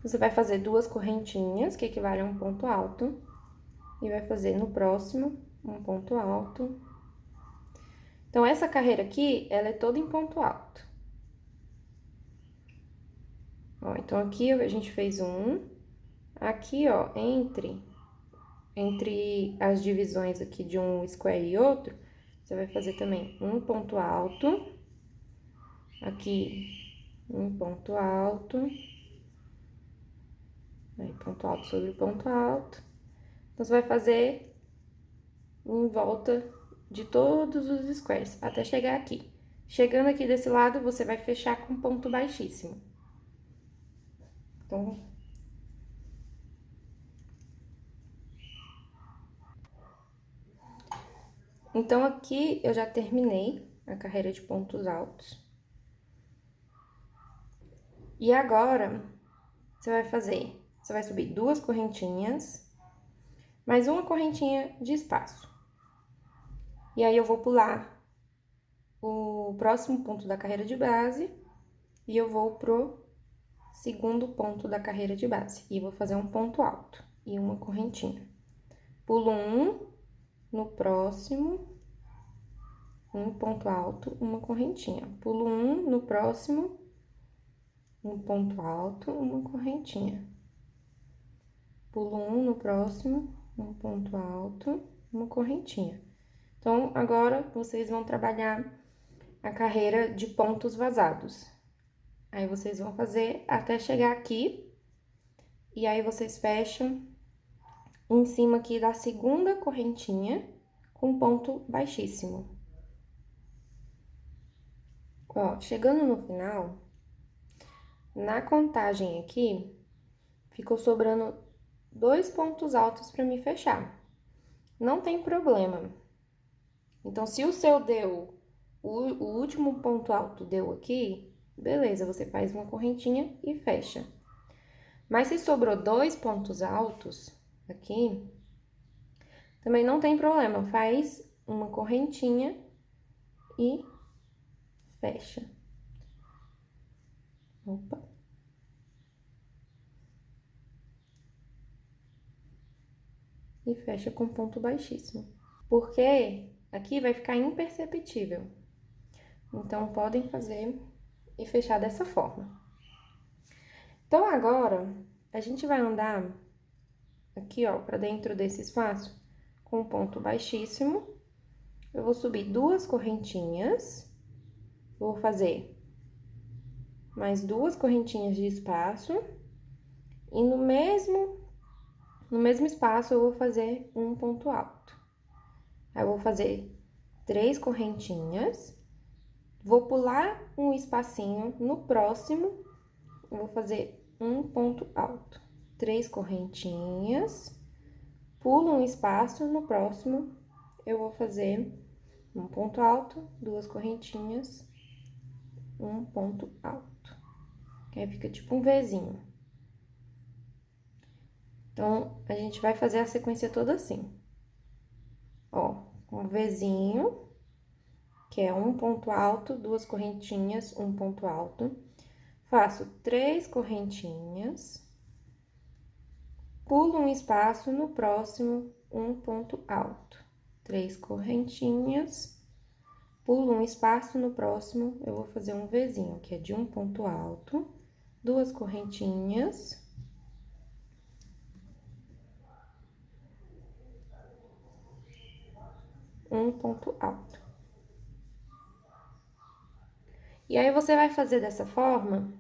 Você vai fazer 2 correntinhas, que equivalem a um ponto alto, e vai fazer no próximo um ponto alto. Então, essa carreira aqui, ela é toda em ponto alto. Ó, então, aqui a gente fez um. Aqui, ó, entre as divisões aqui de um square e outro, você vai fazer também um ponto alto. Aqui, um ponto alto. Aí, ponto alto sobre ponto alto. Então, você vai fazer em volta de todos os squares, até chegar aqui. Chegando aqui desse lado, você vai fechar com ponto baixíssimo. Então, aqui eu já terminei a carreira de pontos altos. E agora, você vai subir 2 correntinhas, mais uma correntinha de espaço. E aí, eu vou pular o próximo ponto da carreira de base e eu vou pro segundo ponto da carreira de base. E vou fazer um ponto alto e uma correntinha. Pulo um no próximo um ponto alto, uma correntinha. Pulo um, no próximo, um ponto alto, uma correntinha. Pulo um, no próximo, um ponto alto, uma correntinha. Então, agora, vocês vão trabalhar a carreira de pontos vazados. Aí, vocês vão fazer até chegar aqui, e aí, vocês fecham em cima aqui da segunda correntinha com ponto baixíssimo. Ó, chegando no final, na contagem aqui, ficou sobrando 2 pontos altos para me fechar. Não tem problema. Então, se o seu deu, o último ponto alto deu aqui, beleza, você faz uma correntinha e fecha. Mas se sobrou 2 pontos altos aqui, também não tem problema, faz uma correntinha e fecha. Opa. E fecha com ponto baixíssimo. Porque aqui vai ficar imperceptível. Então, podem fazer e fechar dessa forma. Então, agora, a gente vai andar aqui, ó, pra dentro desse espaço com um ponto baixíssimo. Eu vou subir 2 correntinhas. Vou fazer mais 2 correntinhas de espaço. E no mesmo espaço, eu vou fazer um ponto alto. Aí, eu vou fazer 3 correntinhas. Vou pular um espacinho. No próximo, eu vou fazer um ponto alto. 3 correntinhas. Pulo um espaço. No próximo, eu vou fazer um ponto alto, 2 correntinhas, um ponto alto. Que aí fica tipo um Vzinho. Então, a gente vai fazer a sequência toda assim. Ó, um Vzinho, que é um ponto alto, 2 correntinhas, um ponto alto. Faço 3 correntinhas. Pulo um espaço, no próximo, um ponto alto. 3 correntinhas. Pulo um espaço, no próximo, eu vou fazer um Vzinho, que é de um ponto alto. 2 correntinhas. Um ponto alto. E aí, você vai fazer dessa forma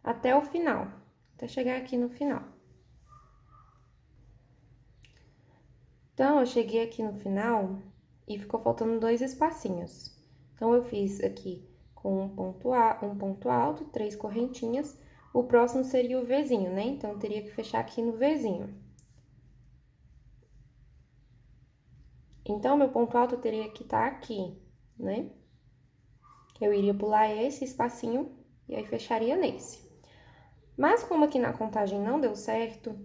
até o final, até chegar aqui no final. Então, eu cheguei aqui no final e ficou faltando 2 espacinhos. Então, eu fiz aqui com um ponto alto, 3 correntinhas. O próximo seria o Vzinho, né? Então, eu teria que fechar aqui no Vzinho. Então, meu ponto alto teria que estar aqui, né? Eu iria pular esse espacinho e aí fecharia nesse. Mas como aqui na contagem não deu certo,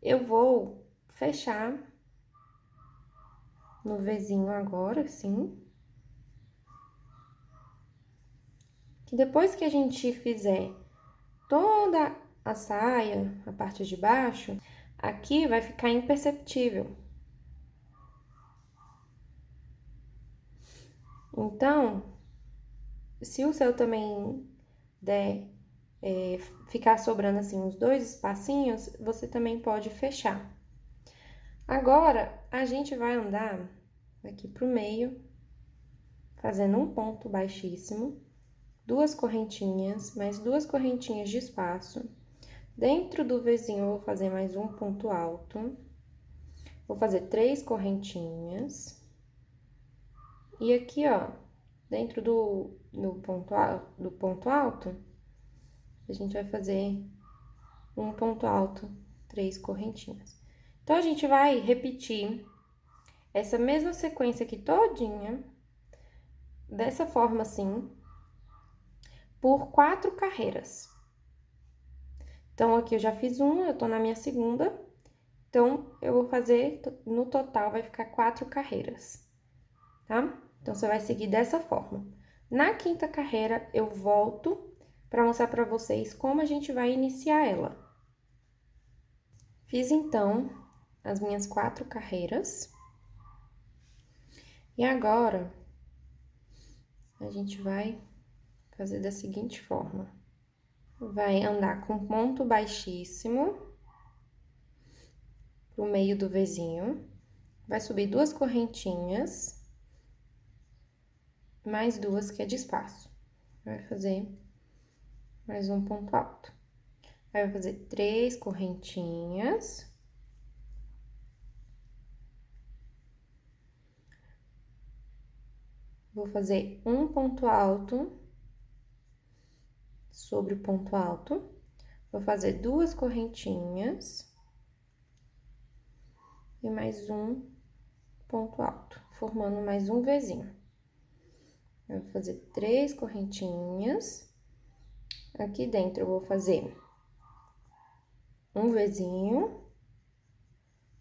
eu vou fechar no Vzinho agora, sim. Que depois que a gente fizer toda a saia, a parte de baixo, aqui vai ficar imperceptível. Então, se o seu também der ficar sobrando assim uns 2 espacinhos, você também pode fechar. Agora, a gente vai andar aqui pro meio, fazendo um ponto baixíssimo, 2 correntinhas, mais 2 correntinhas de espaço. Dentro do Vzinho, eu vou fazer mais um ponto alto. Vou fazer 3 correntinhas. E aqui, ó, dentro do ponto alto, a gente vai fazer um ponto alto, 3 correntinhas. Então, a gente vai repetir essa mesma sequência aqui todinha, dessa forma assim, por 4 carreiras. Então, aqui eu já fiz uma, eu tô na minha segunda, então, eu vou fazer, no total, vai ficar 4 carreiras, tá? Então, você vai seguir dessa forma. Na quinta carreira, eu volto para mostrar para vocês como a gente vai iniciar ela. Fiz, então, as minhas 4 carreiras. E agora, a gente vai fazer da seguinte forma. Vai andar com ponto baixíssimo pro meio do Vzinho. Vai subir 2 correntinhas, mais 2 que é de espaço. Vai fazer mais um ponto alto. Aí, vai fazer 3 correntinhas. Vou fazer um ponto alto sobre o ponto alto. Vou fazer 2 correntinhas e mais um ponto alto, formando mais um Vzinho. Eu vou fazer 3 correntinhas. Aqui dentro eu vou fazer um Vzinho,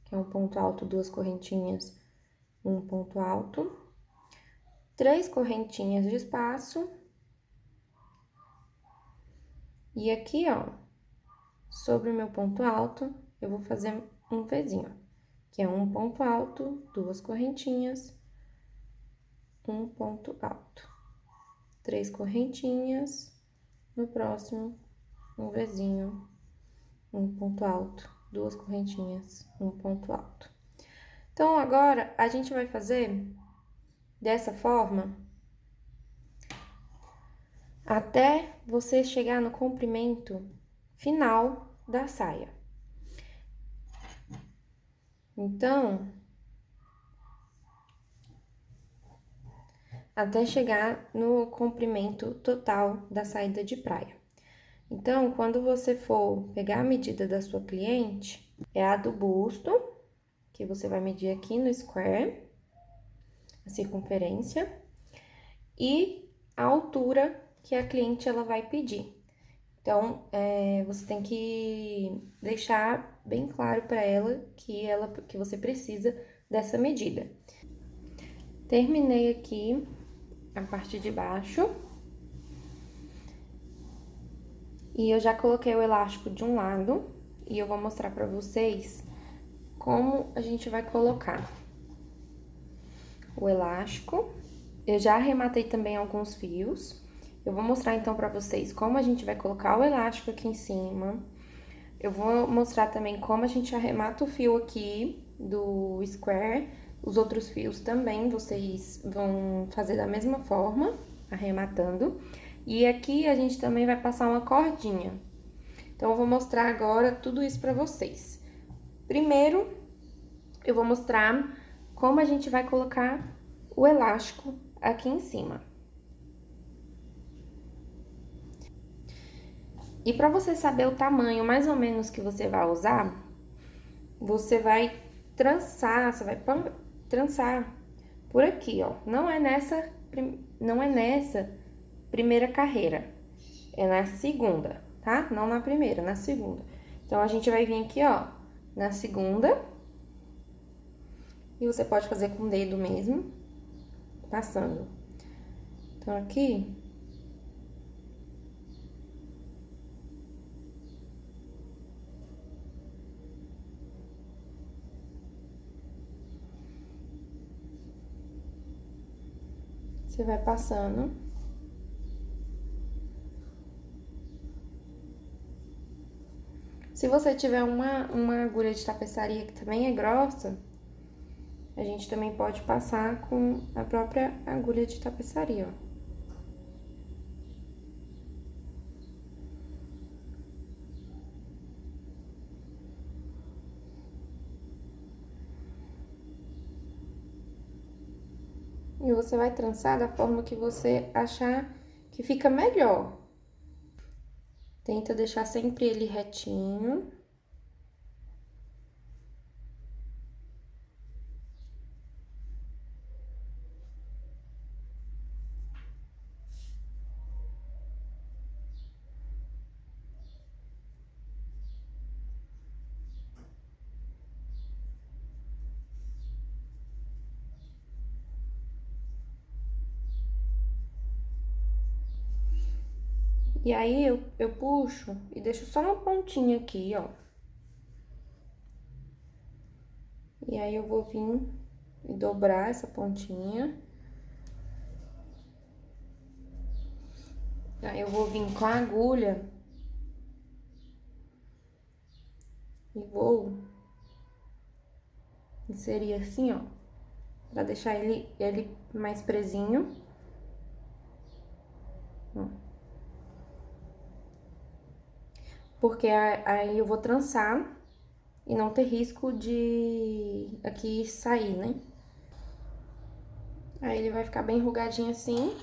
que é um ponto alto, 2 correntinhas, um ponto alto. 3 correntinhas de espaço. E aqui, ó, sobre o meu ponto alto, eu vou fazer um Vzinho, que é um ponto alto, 2 correntinhas, um ponto alto. 3 correntinhas, no próximo, um Vzinho, um ponto alto, 2 correntinhas, um ponto alto. Então, agora, a gente vai fazer dessa forma até você chegar no comprimento final da saia. Então, até chegar no comprimento total da saída de praia. Então, quando você for pegar a medida da sua cliente, é a do busto, que você vai medir aqui no square, a circunferência, e a altura que a cliente ela vai pedir. Então, você tem que deixar bem claro para ela que você precisa dessa medida. Terminei aqui a parte de baixo. E eu já coloquei o elástico de um lado e eu vou mostrar pra vocês como a gente vai colocar o elástico. Eu já arrematei também alguns fios. Eu vou mostrar então pra vocês como a gente vai colocar o elástico aqui em cima. Eu vou mostrar também como a gente arremata o fio aqui do square. Os outros fios também vocês vão fazer da mesma forma, arrematando. E aqui a gente também vai passar uma cordinha. Então, eu vou mostrar agora tudo isso pra vocês. Primeiro, eu vou mostrar como a gente vai colocar o elástico aqui em cima. E pra você saber o tamanho mais ou menos que você vai usar, você vai trançar, trançar por aqui, ó. Não é nessa primeira carreira, é na segunda, tá? Não na primeira, na segunda. Então, a gente vai vir aqui, ó, na segunda. E você pode fazer com o dedo mesmo, passando. Então, aqui... Você vai passando. Se você tiver uma agulha de tapeçaria que também é grossa, a gente também pode passar com a própria agulha de tapeçaria, ó. E você vai trançar da forma que você achar que fica melhor. Tenta deixar sempre ele retinho. E aí, eu puxo e deixo só uma pontinha aqui, ó. E aí, eu vou vir e dobrar essa pontinha. Aí eu vou vir com a agulha e vou inserir assim, ó, pra deixar ele mais presinho. Ó. Porque aí eu vou trançar e não ter risco de aqui sair, né? Aí ele vai ficar bem enrugadinho assim.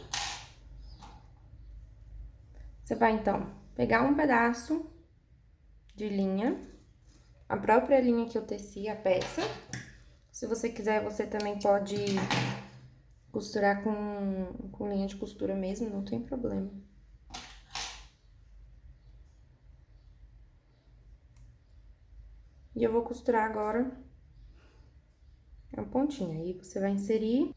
Você vai, então, pegar um pedaço de linha, a própria linha que eu teci a peça. Se você quiser, você também pode costurar com linha de costura mesmo, não tem problema. E eu vou costurar agora a pontinha. Aí você vai inserir.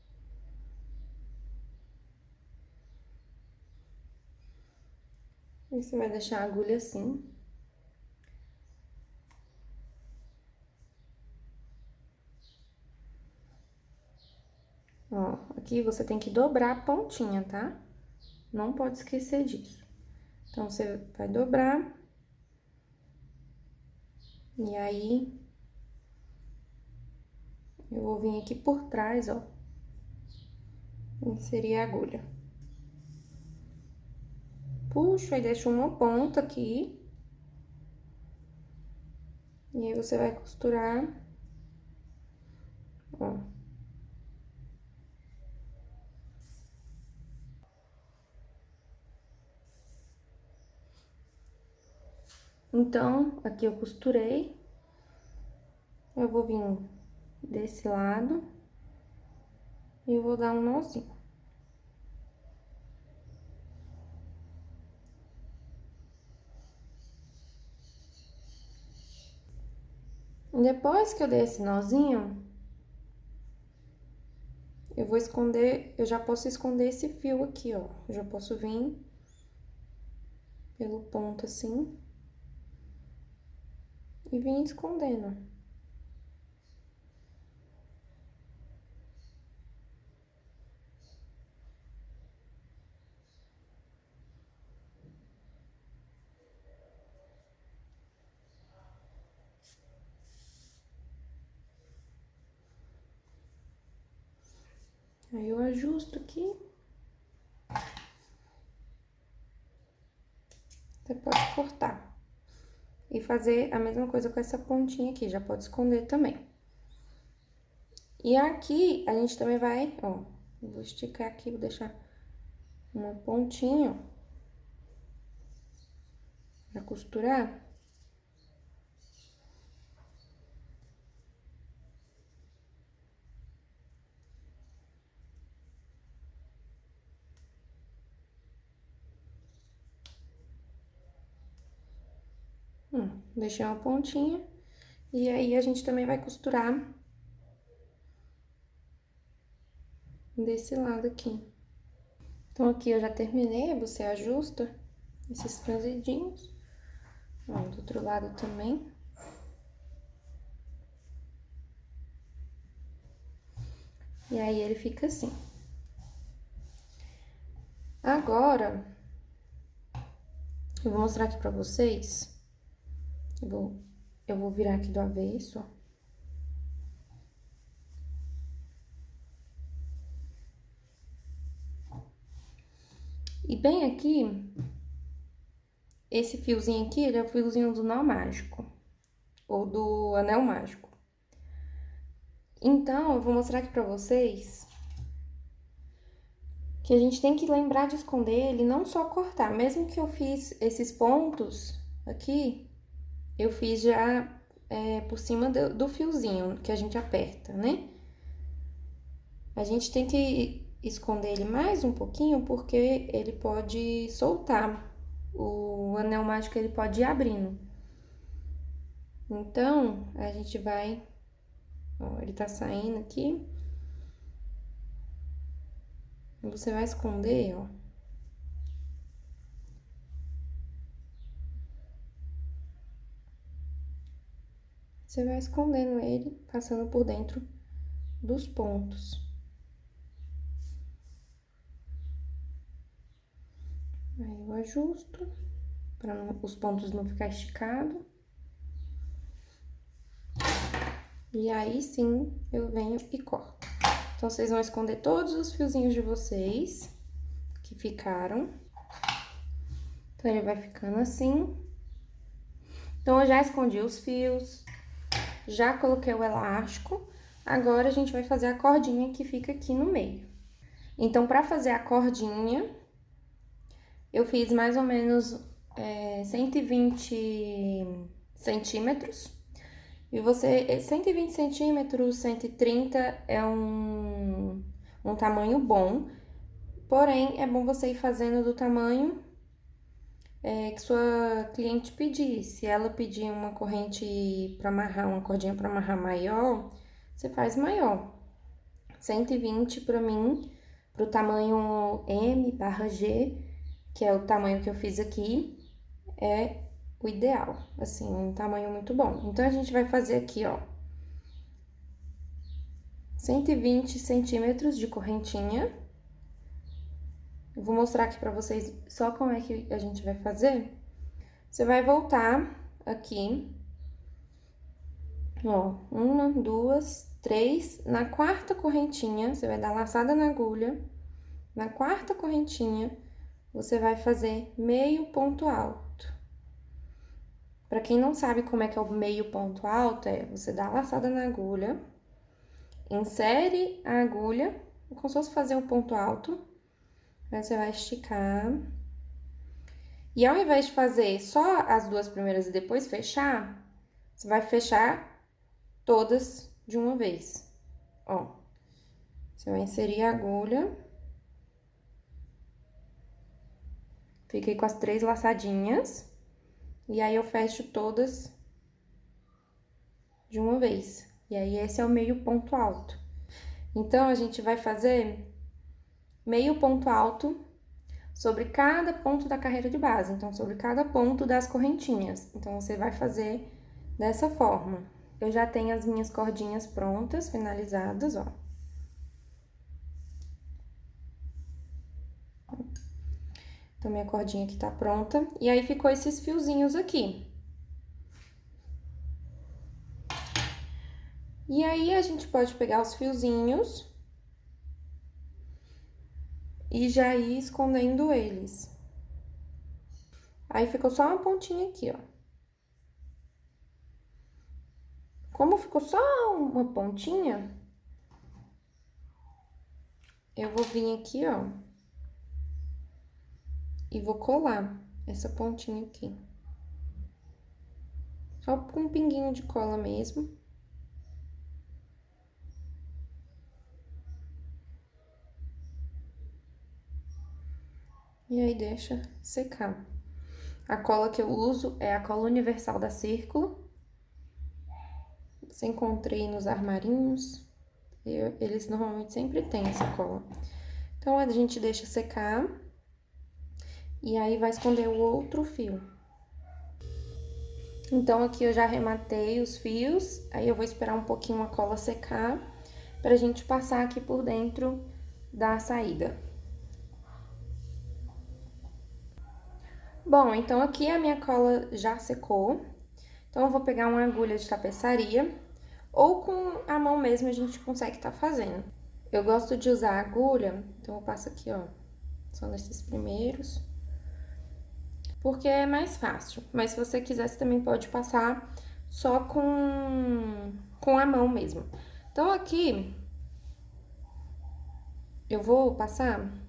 E você vai deixar a agulha assim. Ó, aqui você tem que dobrar a pontinha, tá? Não pode esquecer disso. Então, você vai dobrar. E aí, eu vou vir aqui por trás, ó. Inserir a agulha. Puxo, aí deixo uma ponta aqui. E aí, você vai costurar, ó. Então, aqui eu costurei. Eu vou vir desse lado. E eu vou dar um nozinho. Depois que eu dei esse nozinho, eu vou esconder, eu já posso esconder esse fio aqui, ó. Eu já posso vir pelo ponto assim e vir escondendo. Aí eu ajusto aqui. Você pode cortar. E fazer a mesma coisa com essa pontinha aqui, já pode esconder também. E aqui, a gente também vai, ó, eu vou esticar aqui, vou deixar uma pontinha, ó, pra costurar. Deixei uma pontinha. E aí, a gente também vai costurar desse lado aqui. Então, aqui eu já terminei, você ajusta esses franzidinhos. Ó, do outro lado também. E aí, ele fica assim. Agora, eu vou mostrar aqui pra vocês. Eu vou virar aqui do avesso, ó. E bem aqui, esse fiozinho aqui, ele é o fiozinho do nó mágico, ou do anel mágico. Então, eu vou mostrar aqui pra vocês que a gente tem que lembrar de esconder ele, não só cortar. Mesmo que eu fiz esses pontos aqui, eu fiz já por cima do fiozinho que a gente aperta, né? A gente tem que esconder ele mais um pouquinho, porque ele pode soltar. O anel mágico, ele pode ir abrindo. Então, a gente vai... Ó, ele tá saindo aqui. Você vai esconder, ó. Você vai escondendo ele, passando por dentro dos pontos. Aí eu ajusto, para os pontos não ficar esticado. E aí, sim, eu venho e corto. Então, vocês vão esconder todos os fiozinhos de vocês que ficaram. Então, ele vai ficando assim. Então, eu já escondi os fios, já coloquei o elástico. Agora, a gente vai fazer a cordinha que fica aqui no meio. Então, pra fazer a cordinha, eu fiz mais ou menos 120 centímetros. E você, 120 centímetros, 130 é um tamanho bom. Porém, é bom você ir fazendo do tamanho que sua cliente pedir. Se ela pedir uma corrente para amarrar, uma cordinha para amarrar maior, você faz maior. 120 para mim, pro tamanho M/G, que é o tamanho que eu fiz aqui, é o ideal, assim, um tamanho muito bom. Então, a gente vai fazer aqui, ó, 120 centímetros de correntinha. Eu vou mostrar aqui pra vocês só como é que a gente vai fazer. Você vai voltar aqui, ó, 1, 2, 3. Na quarta correntinha, você vai dar laçada na agulha. Na quarta correntinha, você vai fazer meio ponto alto. Pra quem não sabe como é que é o meio ponto alto, você dá a laçada na agulha, insere a agulha, como se fosse fazer um ponto alto. Aí você vai esticar. E ao invés de fazer só as duas primeiras e depois fechar, você vai fechar todas de uma vez. Ó, você vai inserir a agulha. Fiquei com as 3 laçadinhas. E aí, eu fecho todas de uma vez. E aí, esse é o meio ponto alto. Então, a gente vai fazer meio ponto alto sobre cada ponto da carreira de base. Então, sobre cada ponto das correntinhas. Então, você vai fazer dessa forma. Eu já tenho as minhas cordinhas prontas, finalizadas, ó. Então, minha cordinha aqui tá pronta. E aí, ficou esses fiozinhos aqui. E aí, a gente pode pegar os fiozinhos e já ir escondendo eles. Aí, ficou só uma pontinha aqui, ó. Como ficou só uma pontinha, eu vou vir aqui, ó, e vou colar essa pontinha aqui. Só com um pinguinho de cola mesmo. E aí, deixa secar. A cola que eu uso é a cola universal da Círculo. Você encontrei nos armarinhos. Eles normalmente sempre têm essa cola. Então, a gente deixa secar. E aí, vai esconder o outro fio. Então, aqui eu já arrematei os fios. Aí, eu vou esperar um pouquinho a cola secar, pra gente passar aqui por dentro da saída. Bom, então aqui a minha cola já secou. Então, eu vou pegar uma agulha de tapeçaria, ou com a mão mesmo a gente consegue tá fazendo. Eu gosto de usar agulha, então eu passo aqui, ó, só nesses primeiros, porque é mais fácil. Mas se você quiser, você também pode passar só com a mão mesmo. Então, aqui, eu vou passar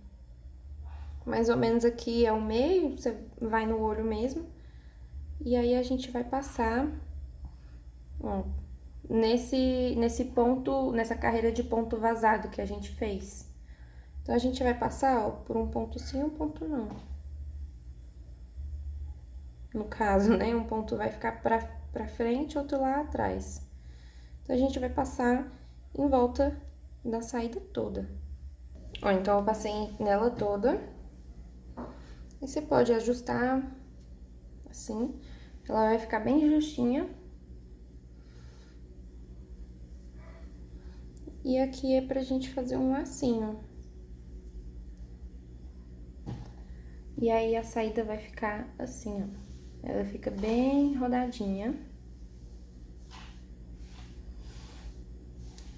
mais ou menos aqui é o meio, você vai no olho mesmo. E aí, a gente vai passar, ó, nesse ponto, nessa carreira de ponto vazado que a gente fez. Então, a gente vai passar, ó, por um ponto sim e um ponto não. No caso, né? Um ponto vai ficar pra frente, outro lá atrás. Então, a gente vai passar em volta da saída toda. Ó, então, eu passei nela toda. E você pode ajustar assim. Ela vai ficar bem justinha. E aqui é pra gente fazer um lacinho. E aí, a saída vai ficar assim, ó. Ela fica bem rodadinha.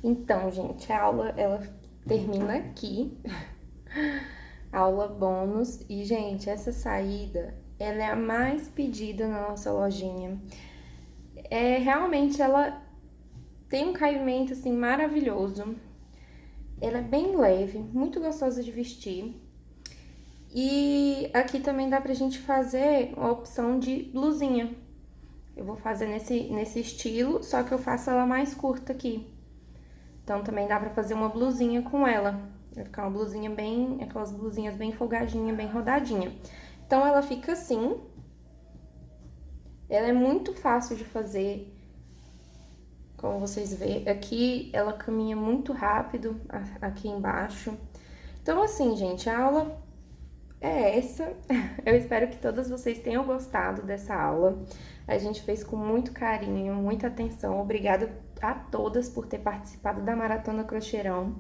Então, gente, a aula, ela termina aqui. Aula bônus. E, gente, essa saída, ela é a mais pedida na nossa lojinha. Realmente, ela tem um caimento, assim, maravilhoso. Ela é bem leve, muito gostosa de vestir. E aqui também dá pra gente fazer a opção de blusinha. Eu vou fazer nesse estilo, só que eu faço ela mais curta aqui. Então também dá pra fazer uma blusinha com ela. Vai ficar uma blusinha bem, aquelas blusinhas bem folgadinha, bem rodadinha. Então ela fica assim. Ela é muito fácil de fazer. Como vocês veem, aqui ela caminha muito rápido, aqui embaixo. Então assim, gente, a aula é essa. Eu espero que todas vocês tenham gostado dessa aula. A gente fez com muito carinho, muita atenção. Obrigada a todas por ter participado da Maratona Crochêrão.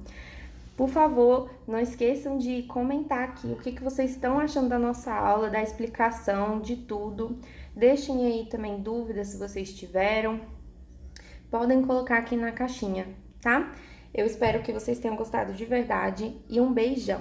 Por favor, não esqueçam de comentar aqui o que vocês estão achando da nossa aula, da explicação, de tudo. Deixem aí também dúvidas se vocês tiveram. Podem colocar aqui na caixinha, tá? Eu espero que vocês tenham gostado de verdade e um beijão!